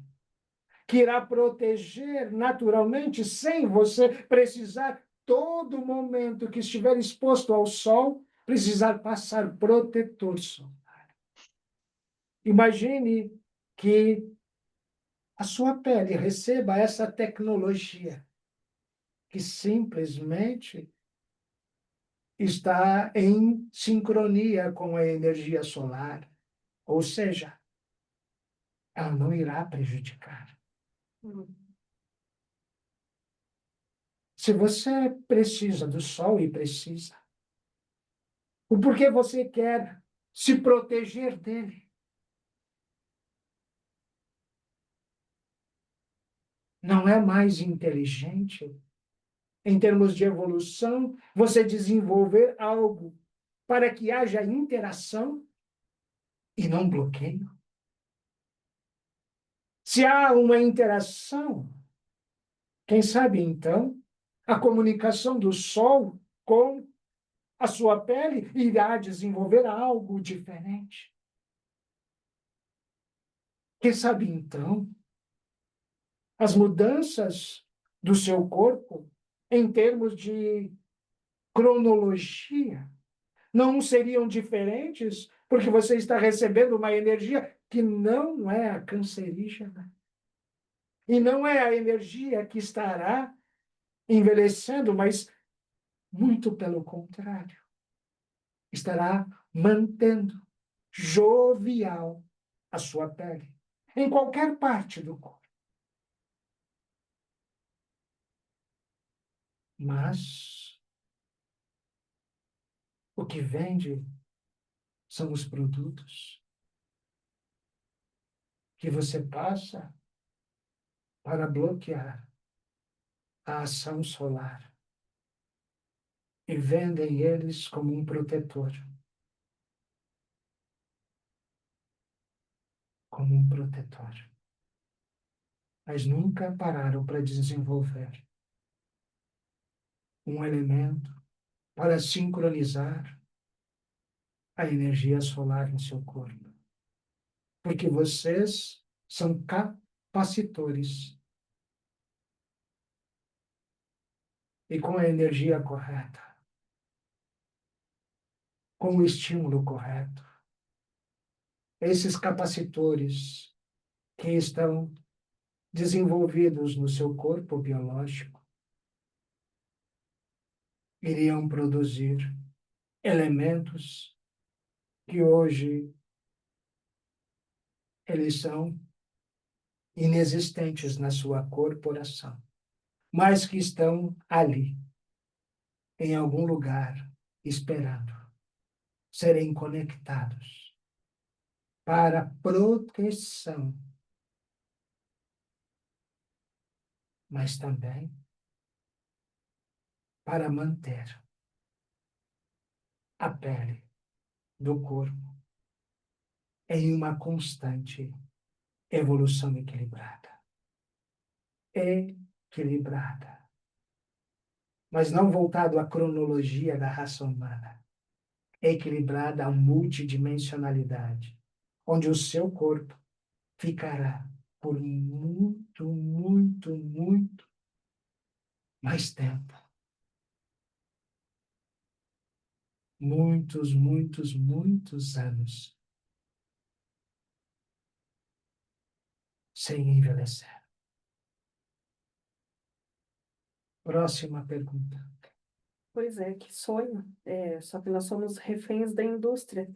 que irá proteger naturalmente, sem você precisar, todo momento que estiver exposto ao sol, precisar passar protetor solar. Imagine que a sua pele receba essa tecnologia, que simplesmente está em sincronia com a energia solar, ou seja, ela não irá prejudicar. Se você precisa do sol e precisa, o porquê você quer se proteger dele? Não é mais inteligente, em termos de evolução, você desenvolver algo para que haja interação e não bloqueio? Se há uma interação, quem sabe então a comunicação do sol com a sua pele irá desenvolver algo diferente. Quem sabe então as mudanças do seu corpo em termos de cronologia não seriam diferentes porque você está recebendo uma energia que não é a cancerígena. E não é a energia que estará envelhecendo, mas muito pelo contrário. Estará mantendo jovial a sua pele, em qualquer parte do corpo. Mas O que vende são os produtos que você passa para bloquear a ação solar e vendem eles como um protetor, como um protetor. Mas nunca pararam para desenvolver um elemento para sincronizar a energia solar no seu corpo. Porque vocês são capacitores. E com a energia correta, com o estímulo correto, esses capacitores que estão desenvolvidos no seu corpo biológico iriam produzir elementos que hoje eles são inexistentes na sua corporação, mas que estão ali, em algum lugar, esperando serem conectados para proteção, mas também para manter a pele do corpo em uma constante evolução equilibrada. Equilibrada. Mas não voltado à cronologia da raça humana. Equilibrada à multidimensionalidade, onde o seu corpo ficará por muito, muito, muito mais tempo. Muitos, muitos, muitos anos sem envelhecer. Próxima pergunta. Pois é, que sonho. Só que nós somos reféns da indústria.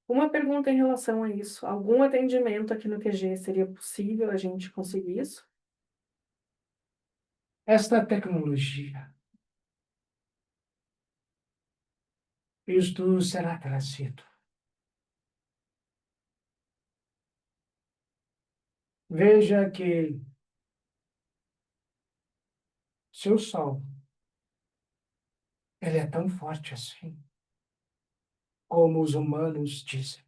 Uma pergunta em relação a isso. Algum atendimento aqui no QG seria possível a gente conseguir isso? Esta tecnologia, isto será trazido. Veja que seu Sol, ele é tão forte assim, como os humanos dizem.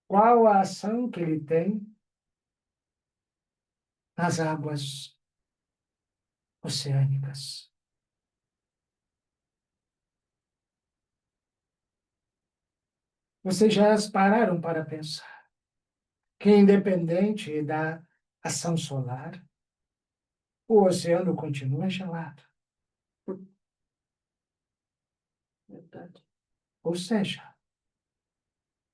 Qual a ação que ele tem nas águas oceânicas? Vocês já pararam para pensar que, independente da ação solar, o oceano continua gelado. Verdade. Ou seja,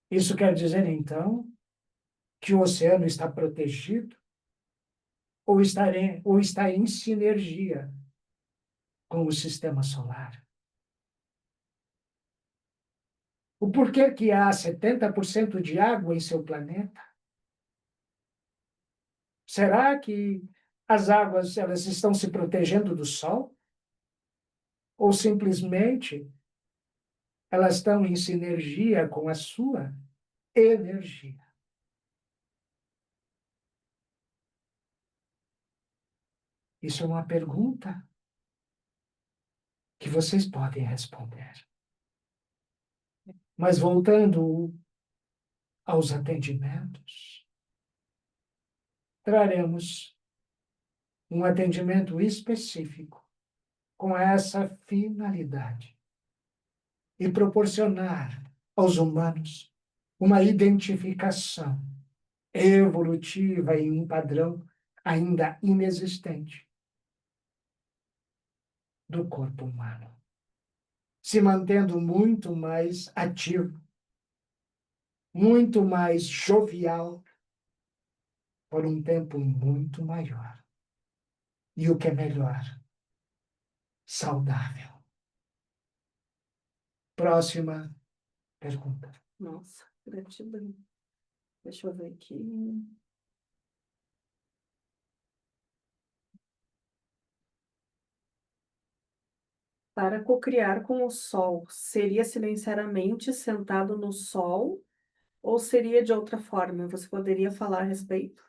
isso quer dizer, então, que o oceano está protegido ou está em sinergia com o sistema solar. O porquê que há 70% de água em seu planeta? Será que as águas elas estão se protegendo do sol? Ou simplesmente elas estão em sinergia com a sua energia? Isso é uma pergunta que vocês podem responder. Mas voltando aos atendimentos, traremos um atendimento específico com essa finalidade e proporcionar aos humanos uma identificação evolutiva em um padrão ainda inexistente do corpo humano, se mantendo muito mais ativo, muito mais jovial, por um tempo muito maior. E o que é melhor, saudável. Próxima pergunta. Nossa, gratidão. Deixa eu ver aqui. Para cocriar com o sol, seria silenciar a mente sentado no sol ou seria de outra forma? Você poderia falar a respeito?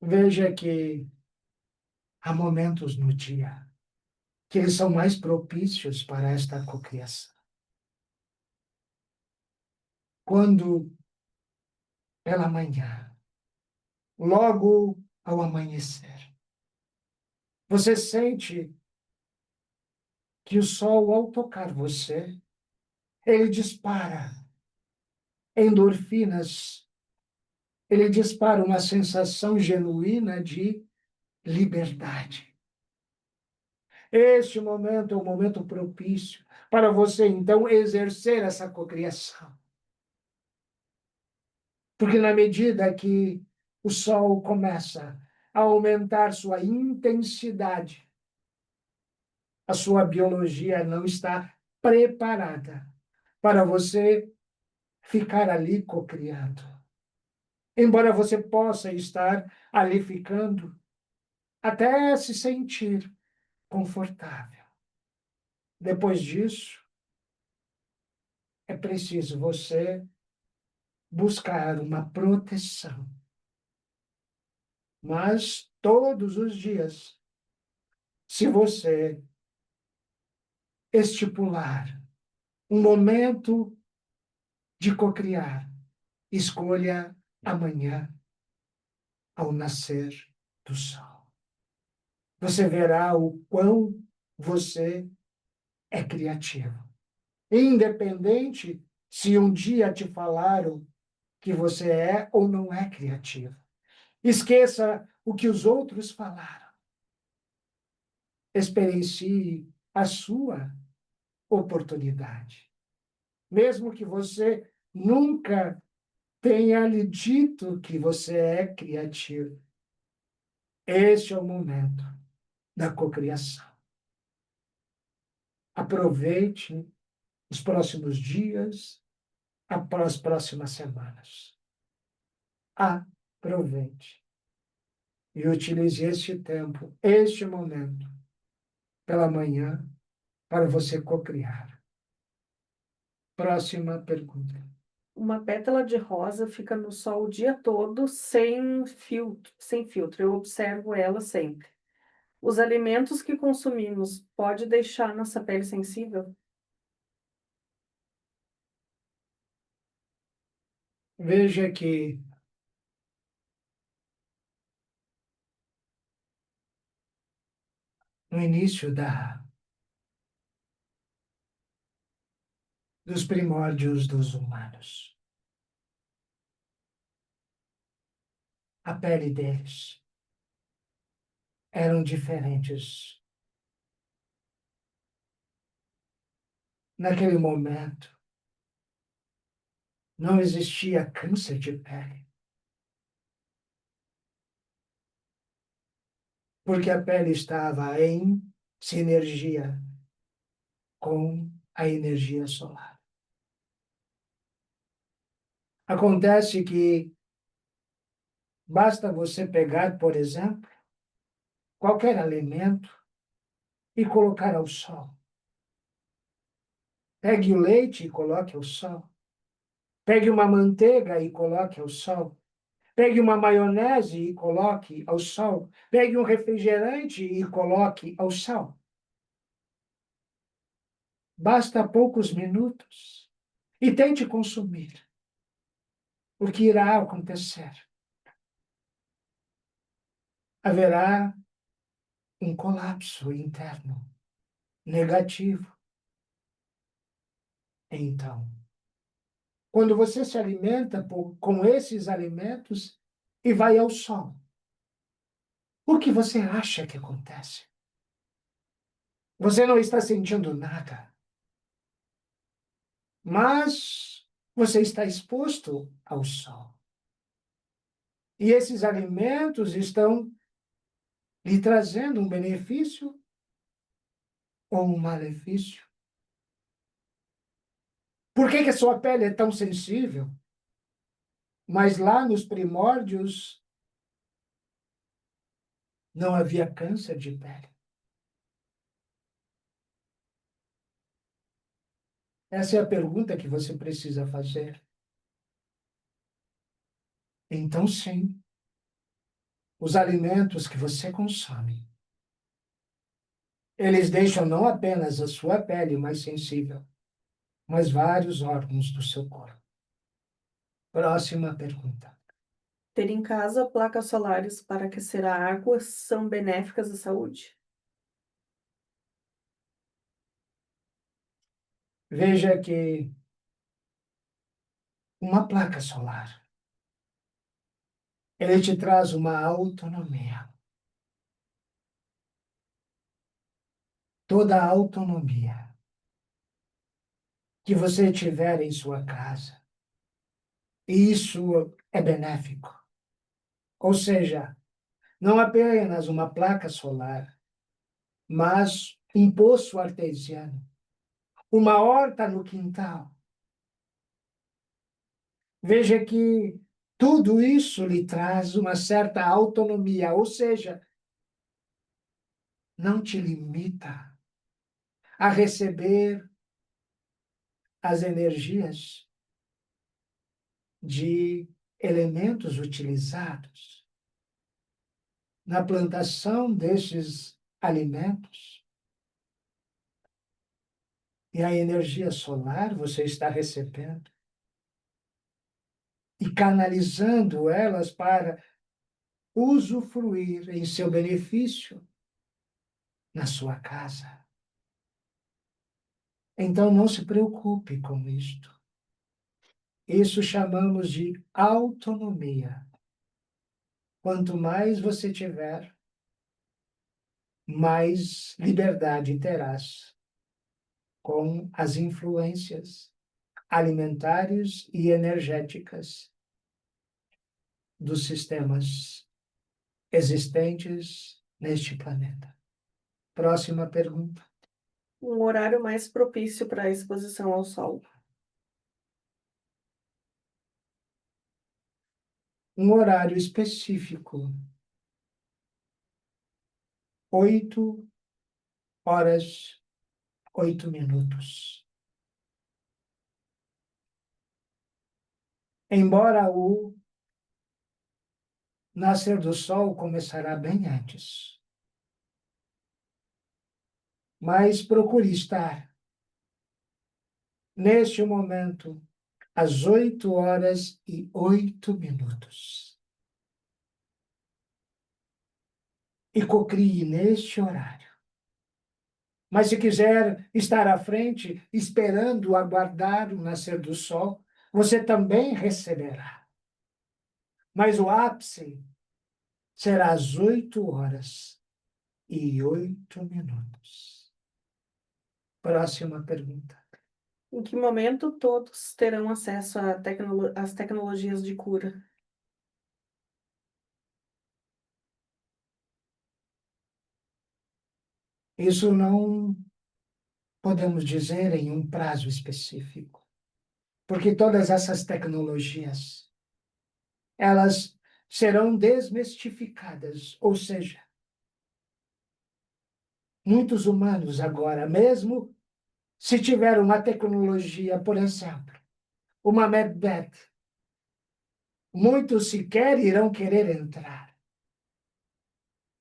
Veja que há momentos no dia que eles são mais propícios para esta cocriação. Quando, pela manhã, logo ao amanhecer, você sente que o sol, ao tocar você, ele dispara endorfinas, ele dispara uma sensação genuína de liberdade. Este momento é um momento propício para você, então, exercer essa cocriação. Porque na medida que o sol começa a aumentar sua intensidade, a sua biologia não está preparada para você ficar ali cocriando. Embora você possa estar ali ficando até se sentir confortável. Depois disso, é preciso você buscar uma proteção. Mas todos os dias, se você estipular um momento de cocriar, escolha amanhã ao nascer do sol. Você verá o quão você é criativo. Independente se um dia te falaram que você é ou não é criativo. Esqueça o que os outros falaram. Experiencie a sua oportunidade. Mesmo que você nunca tenha lhe dito que você é criativo. Este é o momento da cocriação. Aproveite os próximos dias, as próximas semanas. Aproveite e utilize este tempo, este momento, pela manhã, para você cocriar. Próxima pergunta. Uma pétala de rosa fica no sol o dia todo sem filtro, sem filtro. Eu observo ela sempre. Os alimentos que consumimos pode deixar nossa pele sensível? Veja que no início dos primórdios dos humanos, a pele deles eram diferentes. Naquele momento, não existia câncer de pele, porque a pele estava em sinergia com a energia solar. Acontece que basta você pegar, por exemplo, qualquer alimento e colocar ao sol. Pegue o leite e coloque ao sol. Pegue uma manteiga e coloque ao sol. Pegue uma maionese e coloque ao sol. Pegue um refrigerante e coloque ao sol. Basta poucos minutos e tente consumir. O que irá acontecer? Haverá um colapso interno negativo. Então, quando você se alimenta com esses alimentos e vai ao sol, o que você acha que acontece? Você não está sentindo nada, mas você está exposto ao sol. E esses alimentos estão lhe trazendo um benefício ou um malefício. Por que que a sua pele é tão sensível? Mas lá nos primórdios não havia câncer de pele. Essa é a pergunta que você precisa fazer. Então, sim, os alimentos que você consome, eles deixam não apenas a sua pele mais sensível, mas vários órgãos do seu corpo. Próxima pergunta. Ter em casa placas solares para aquecer a água são benéficas à saúde? Veja que uma placa solar, ele te traz uma autonomia. Toda a autonomia que você tiver em sua casa, isso é benéfico. Ou seja, não apenas uma placa solar, mas um poço artesiano, uma horta no quintal. Veja que tudo isso lhe traz uma certa autonomia, ou seja, não te limita a receber as energias de elementos utilizados na plantação desses alimentos. E a energia solar você está recebendo e canalizando elas para usufruir em seu benefício na sua casa. Então não se preocupe com isto. Isso chamamos de autonomia. Quanto mais você tiver, mais liberdade terás com as influências alimentares e energéticas dos sistemas existentes neste planeta. Próxima pergunta. Um horário mais propício para a exposição ao sol? Um horário específico, 8 horas, 8 minutos. Embora o nascer do sol começará bem antes, mas procure estar neste momento às 8 horas e 8 minutos. E cocrie neste horário. Mas se quiser estar à frente, esperando aguardar o nascer do sol, você também receberá. Mas o ápice será às 8 horas e 8 minutos. Próxima pergunta. Em que momento todos terão acesso às tecnologias de cura? Isso não podemos dizer em um prazo específico, porque todas essas tecnologias, elas serão desmistificadas, ou seja, muitos humanos agora, mesmo se tiver uma tecnologia, por exemplo, uma medbed, muitos sequer irão querer entrar,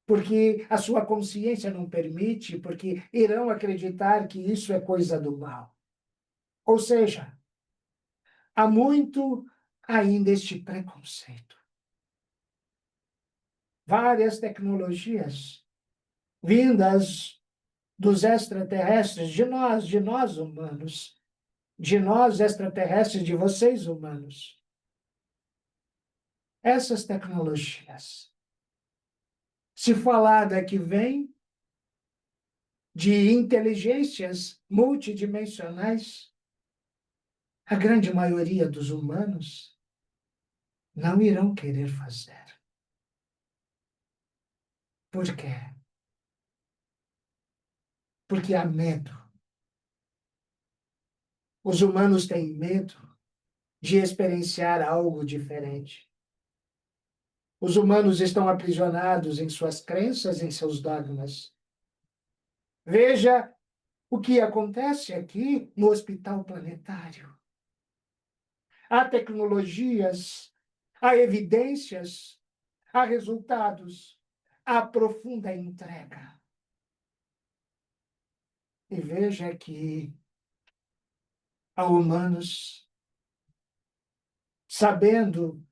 porque a sua consciência não permite, porque irão acreditar que isso é coisa do mal. Ou seja, há muito ainda este preconceito. Várias tecnologias vindas dos extraterrestres, de nós humanos, de nós extraterrestres, de vocês humanos. Essas tecnologias, se falada que vem de inteligências multidimensionais, a grande maioria dos humanos não irão querer fazer. Por quê? Porque há medo. Os humanos têm medo de experienciar algo diferente. Os humanos estão aprisionados em suas crenças, em seus dogmas. Veja o que acontece aqui no Hospital Planetário. Há tecnologias, há evidências, há resultados, há profunda entrega. E veja que há humanos sabendo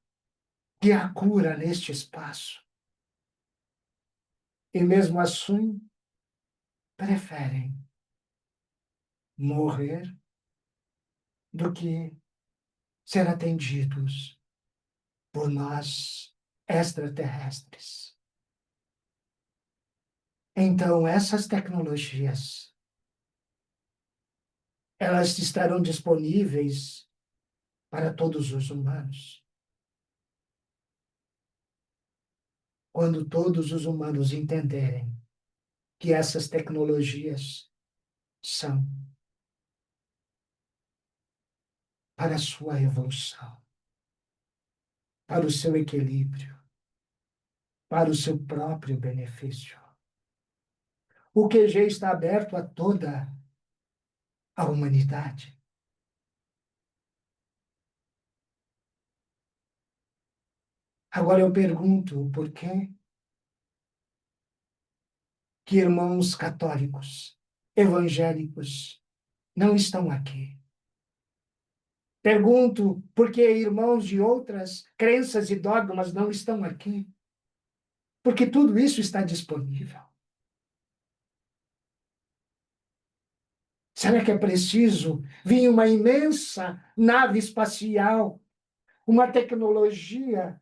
que há cura neste espaço. E mesmo assim, preferem morrer do que ser atendidos por nós extraterrestres. Então, essas tecnologias, elas estarão disponíveis para todos os humanos. Quando todos os humanos entenderem que essas tecnologias são para a sua evolução, para o seu equilíbrio, para o seu próprio benefício. O QG está aberto a toda a humanidade. Agora eu pergunto por que irmãos católicos, evangélicos, não estão aqui. Pergunto por que irmãos de outras crenças e dogmas não estão aqui. Porque tudo isso está disponível. Será que é preciso vir uma imensa nave espacial, uma tecnologia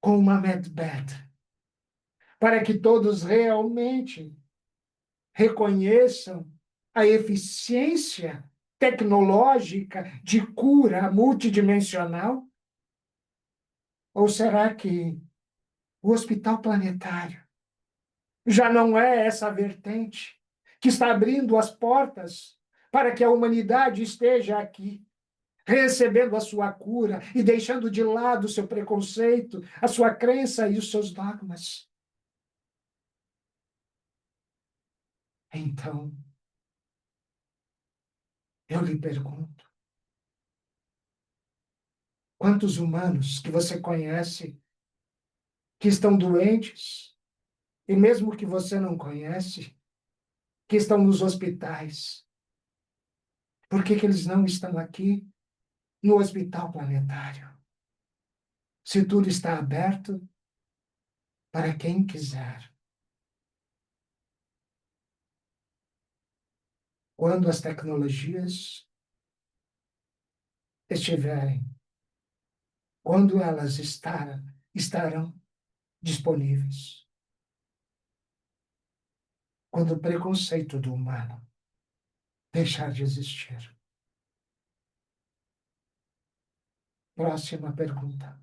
com uma medbed, para que todos realmente reconheçam a eficiência tecnológica de cura multidimensional? Ou será que o Hospital Planetário já não é essa vertente que está abrindo as portas para que a humanidade esteja aqui, recebendo a sua cura e deixando de lado o seu preconceito, a sua crença e os seus dogmas? Então, eu lhe pergunto, quantos humanos que você conhece que estão doentes, e mesmo que você não conhece, que estão nos hospitais, por que eles não estão aqui no Hospital Planetário? Se tudo está aberto para quem quiser. Quando as tecnologias estiverem, quando elas estarão disponíveis. Quando o preconceito do humano deixar de existir. Próxima pergunta.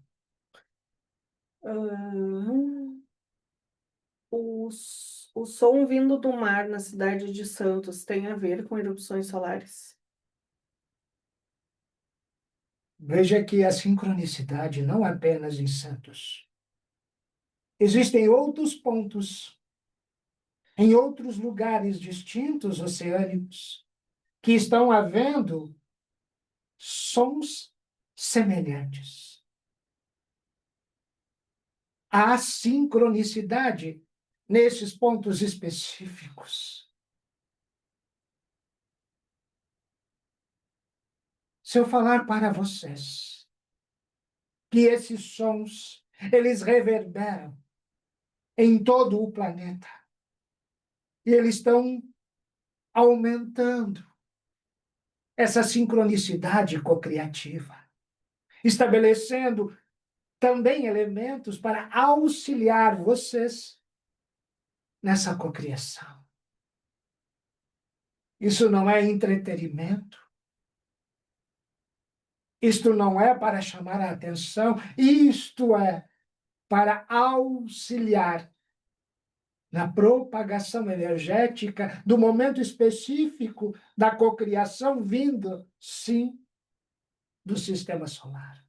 O som vindo do mar na cidade de Santos tem a ver com erupções solares? Veja que a sincronicidade não apenas em Santos. Existem outros pontos, em outros lugares distintos oceânicos, que estão havendo sons semelhantes. Há sincronicidade nesses pontos específicos. Se eu falar para vocês que esses sons, eles reverberam em todo o planeta, e eles estão aumentando essa sincronicidade cocriativa, estabelecendo também elementos para auxiliar vocês nessa cocriação. Isso não é entretenimento. Isto não é para chamar a atenção. Isto é para auxiliar na propagação energética do momento específico da cocriação vindo, sim, do sistema solar.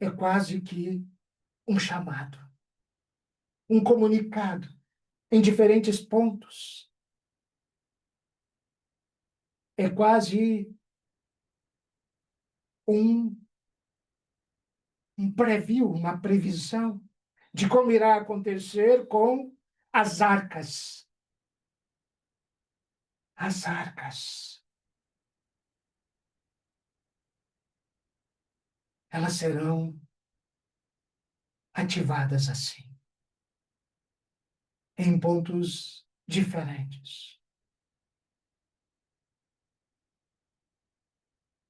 é quase que um chamado, um comunicado em diferentes pontos. É quase um, um preview, uma previsão de como irá acontecer com as arcas. As arcas. Elas serão ativadas assim, em pontos diferentes.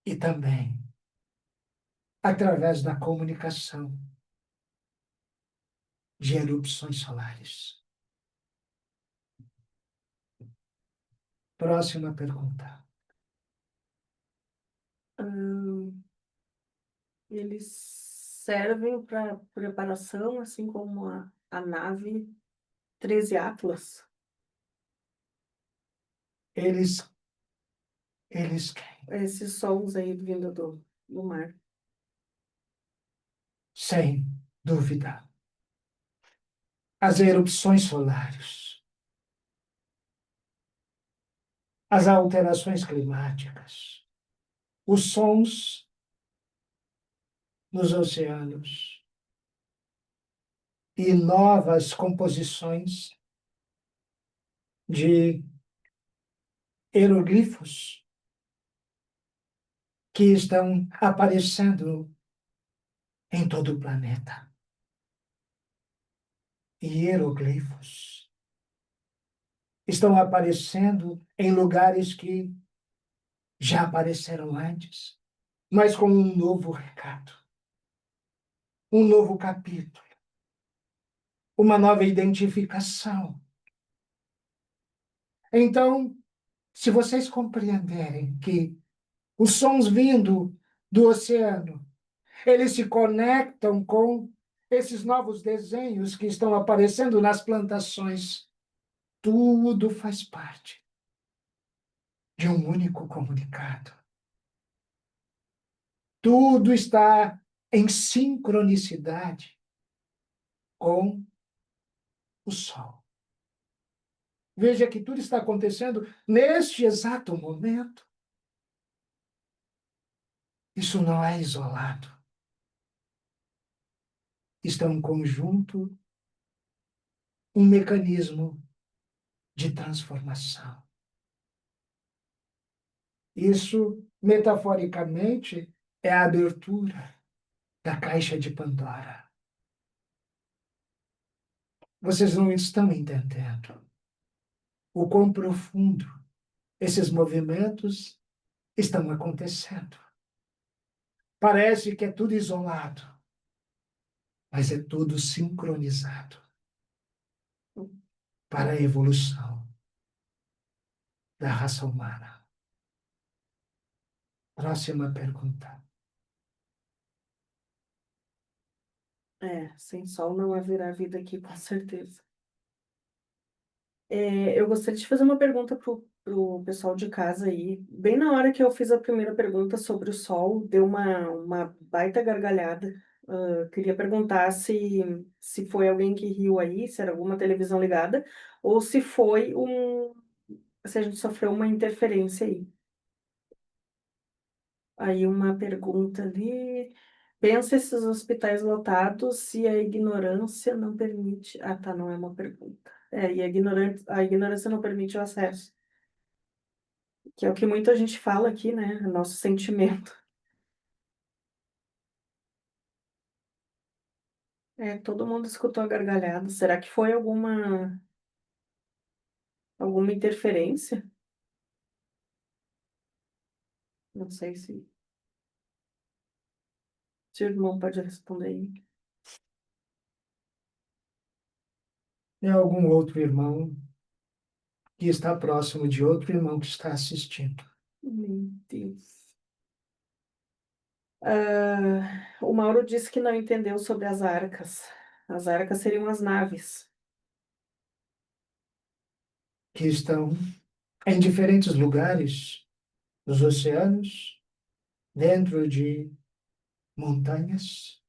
E também através da comunicação de erupções solares. Próxima pergunta. Ahn, Eles servem para preparação, assim como a nave 13 Atlas. Eles, eles quem? Esses sons aí vindo do mar. Sem dúvida. As erupções solares, as alterações climáticas, os sons nos oceanos e novas composições de hieroglifos que estão aparecendo em todo o planeta. Hieroglifos estão aparecendo em lugares que já apareceram antes, mas com um novo recado, um novo capítulo, uma nova identificação. Então, se vocês compreenderem que os sons vindo do oceano, eles se conectam com esses novos desenhos que estão aparecendo nas plantações, tudo faz parte de um único comunicado. Tudo está em sincronicidade com o Sol. Veja que tudo está acontecendo neste exato momento. Isso não é isolado. Isso é um conjunto, um mecanismo de transformação. Isso, metaforicamente, é a abertura da caixa de Pandora. Vocês não estão entendendo o quão profundo esses movimentos estão acontecendo. Parece que é tudo isolado, mas é tudo sincronizado para a evolução da raça humana. Próxima pergunta. Sem sol não haverá vida aqui, com certeza. Eu gostaria de fazer uma pergunta pro pessoal de casa aí. Bem na hora que eu fiz a primeira pergunta sobre o sol, deu uma baita gargalhada. Queria perguntar se foi alguém que riu aí, se era alguma televisão ligada, ou se foi se a gente sofreu uma interferência aí. Aí uma pergunta ali. Pensa esses hospitais lotados se a ignorância não permite. Ah, tá, não é uma pergunta. E a ignorância não permite o acesso. Que é o que muita gente fala aqui, né? É nosso sentimento. Todo mundo escutou a gargalhada. Será que foi alguma interferência? Não sei se o irmão pode responder aí. É algum outro irmão que está próximo de outro irmão que está assistindo. Meu Deus. O Mauro disse que não entendeu sobre as arcas. As arcas seriam as naves. Que estão em diferentes lugares dos oceanos, dentro de montanhas,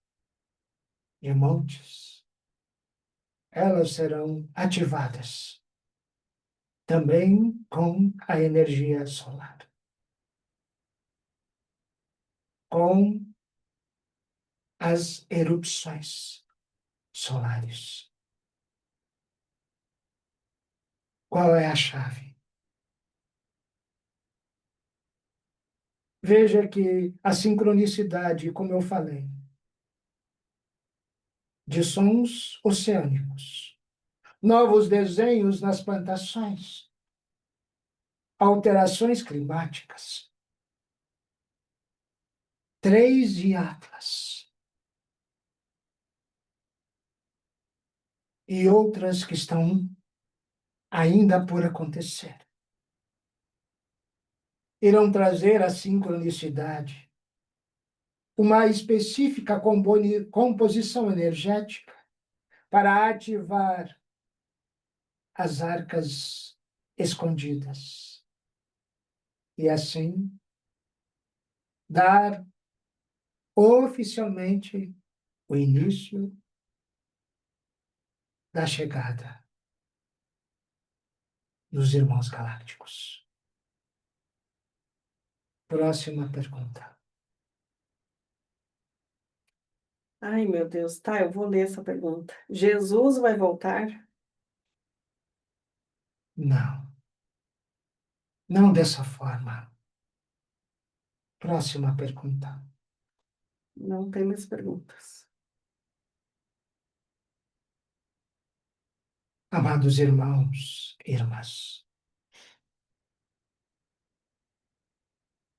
de montes, elas serão ativadas também com a energia solar, com as erupções solares. Qual é a chave? Veja que a sincronicidade, como eu falei, de sons oceânicos, novos desenhos nas plantações, alterações climáticas, três de Atlas e outras que estão ainda por acontecer, irão trazer a sincronicidade, uma específica composição energética para ativar as arcas escondidas e assim dar oficialmente o início da chegada dos irmãos galácticos. Próxima pergunta. Ai, meu Deus, tá, eu vou ler essa pergunta. Jesus vai voltar? Não, não dessa forma. Próxima pergunta. Não tem mais perguntas. Amados irmãos e irmãs,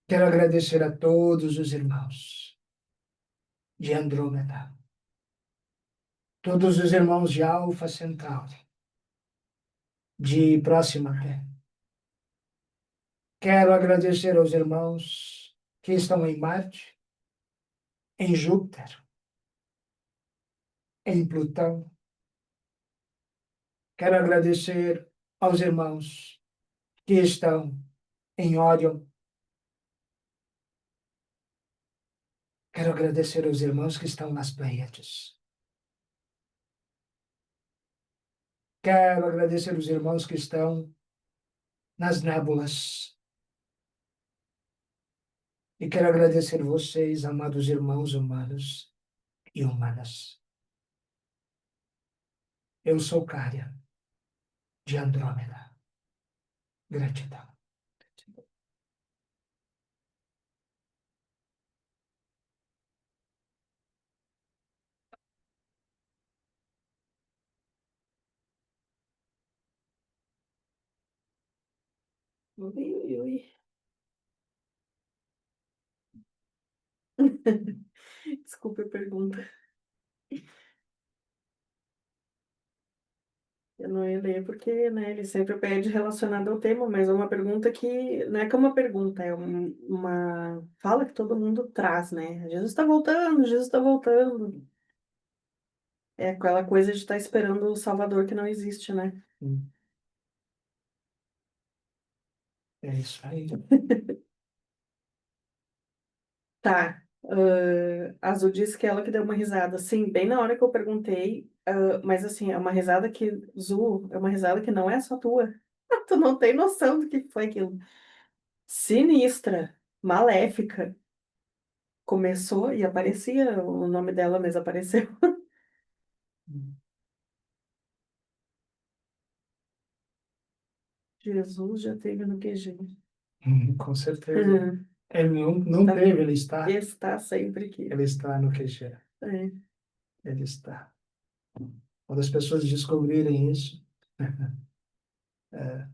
quero agradecer a todos os irmãos de Andrômeda, todos os irmãos de Alfa Centauri, de Próxima Pé. Quero agradecer aos irmãos que estão em Marte, em Júpiter, em Plutão. Quero agradecer aos irmãos que estão em Órion. Quero agradecer aos irmãos que estão nas Pleiades. Quero agradecer aos irmãos que estão nas nébulas. E quero agradecer vocês, amados irmãos humanos e humanas. Eu sou Cária, de Andrômeda. Gratidão. Ui, ui, ui. Desculpe a pergunta. Eu não ia ler porque, né, ele sempre pede relacionado ao tema, mas é uma pergunta que não é que é uma pergunta, é uma fala que todo mundo traz, né? Jesus está voltando, Jesus está voltando. É aquela coisa de estar esperando o Salvador que não existe, né? É isso aí. Tá. Azul disse que ela que deu uma risada. Sim, bem na hora que eu perguntei, mas assim, é uma risada que, Zu, é uma risada que não é só tua. Tu não tem noção do que foi aquilo. Sinistra, maléfica. Começou e aparecia, o nome dela mesmo apareceu. Jesus já teve no QG. Com certeza. Ele não Tá, teve, ele está. está sempre aqui. Ele está no QG. É, Ele está. Quando as pessoas descobrirem isso, é,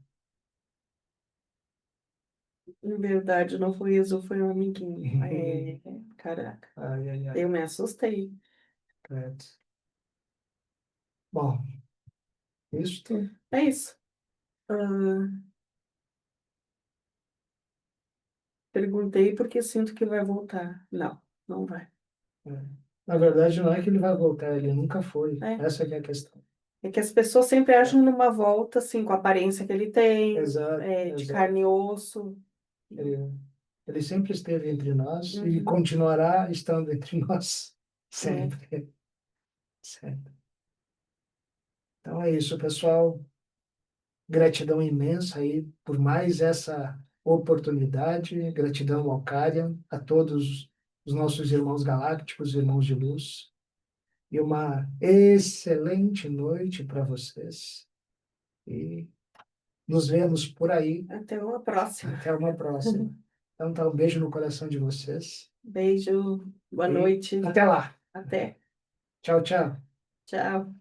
na verdade, não foi isso, foi um amiguinho. Caraca, ai, ai, ai, eu me assustei. credo. Bom, isto, É isso. Ah, perguntei porque sinto que vai voltar. Não, não vai. é, na verdade, não é que ele vai voltar, ele nunca foi. É, Essa que é a questão. é que as pessoas sempre É, acham numa volta, assim, com a aparência que ele tem, exato, de exato. carne e osso. Ele, ele sempre esteve entre nós e Uhum, continuará estando entre nós é. sempre. Certo. Então é isso, pessoal. Gratidão imensa aí por mais essa oportunidade. Gratidão ao Karian, a todos os nossos irmãos galácticos, irmãos de luz. E uma excelente noite para vocês. E nos vemos por aí. Até uma próxima. Até uma próxima. Então tá, um beijo no coração de vocês. Beijo, boa E noite. até lá. Até. Tchau, tchau. Tchau.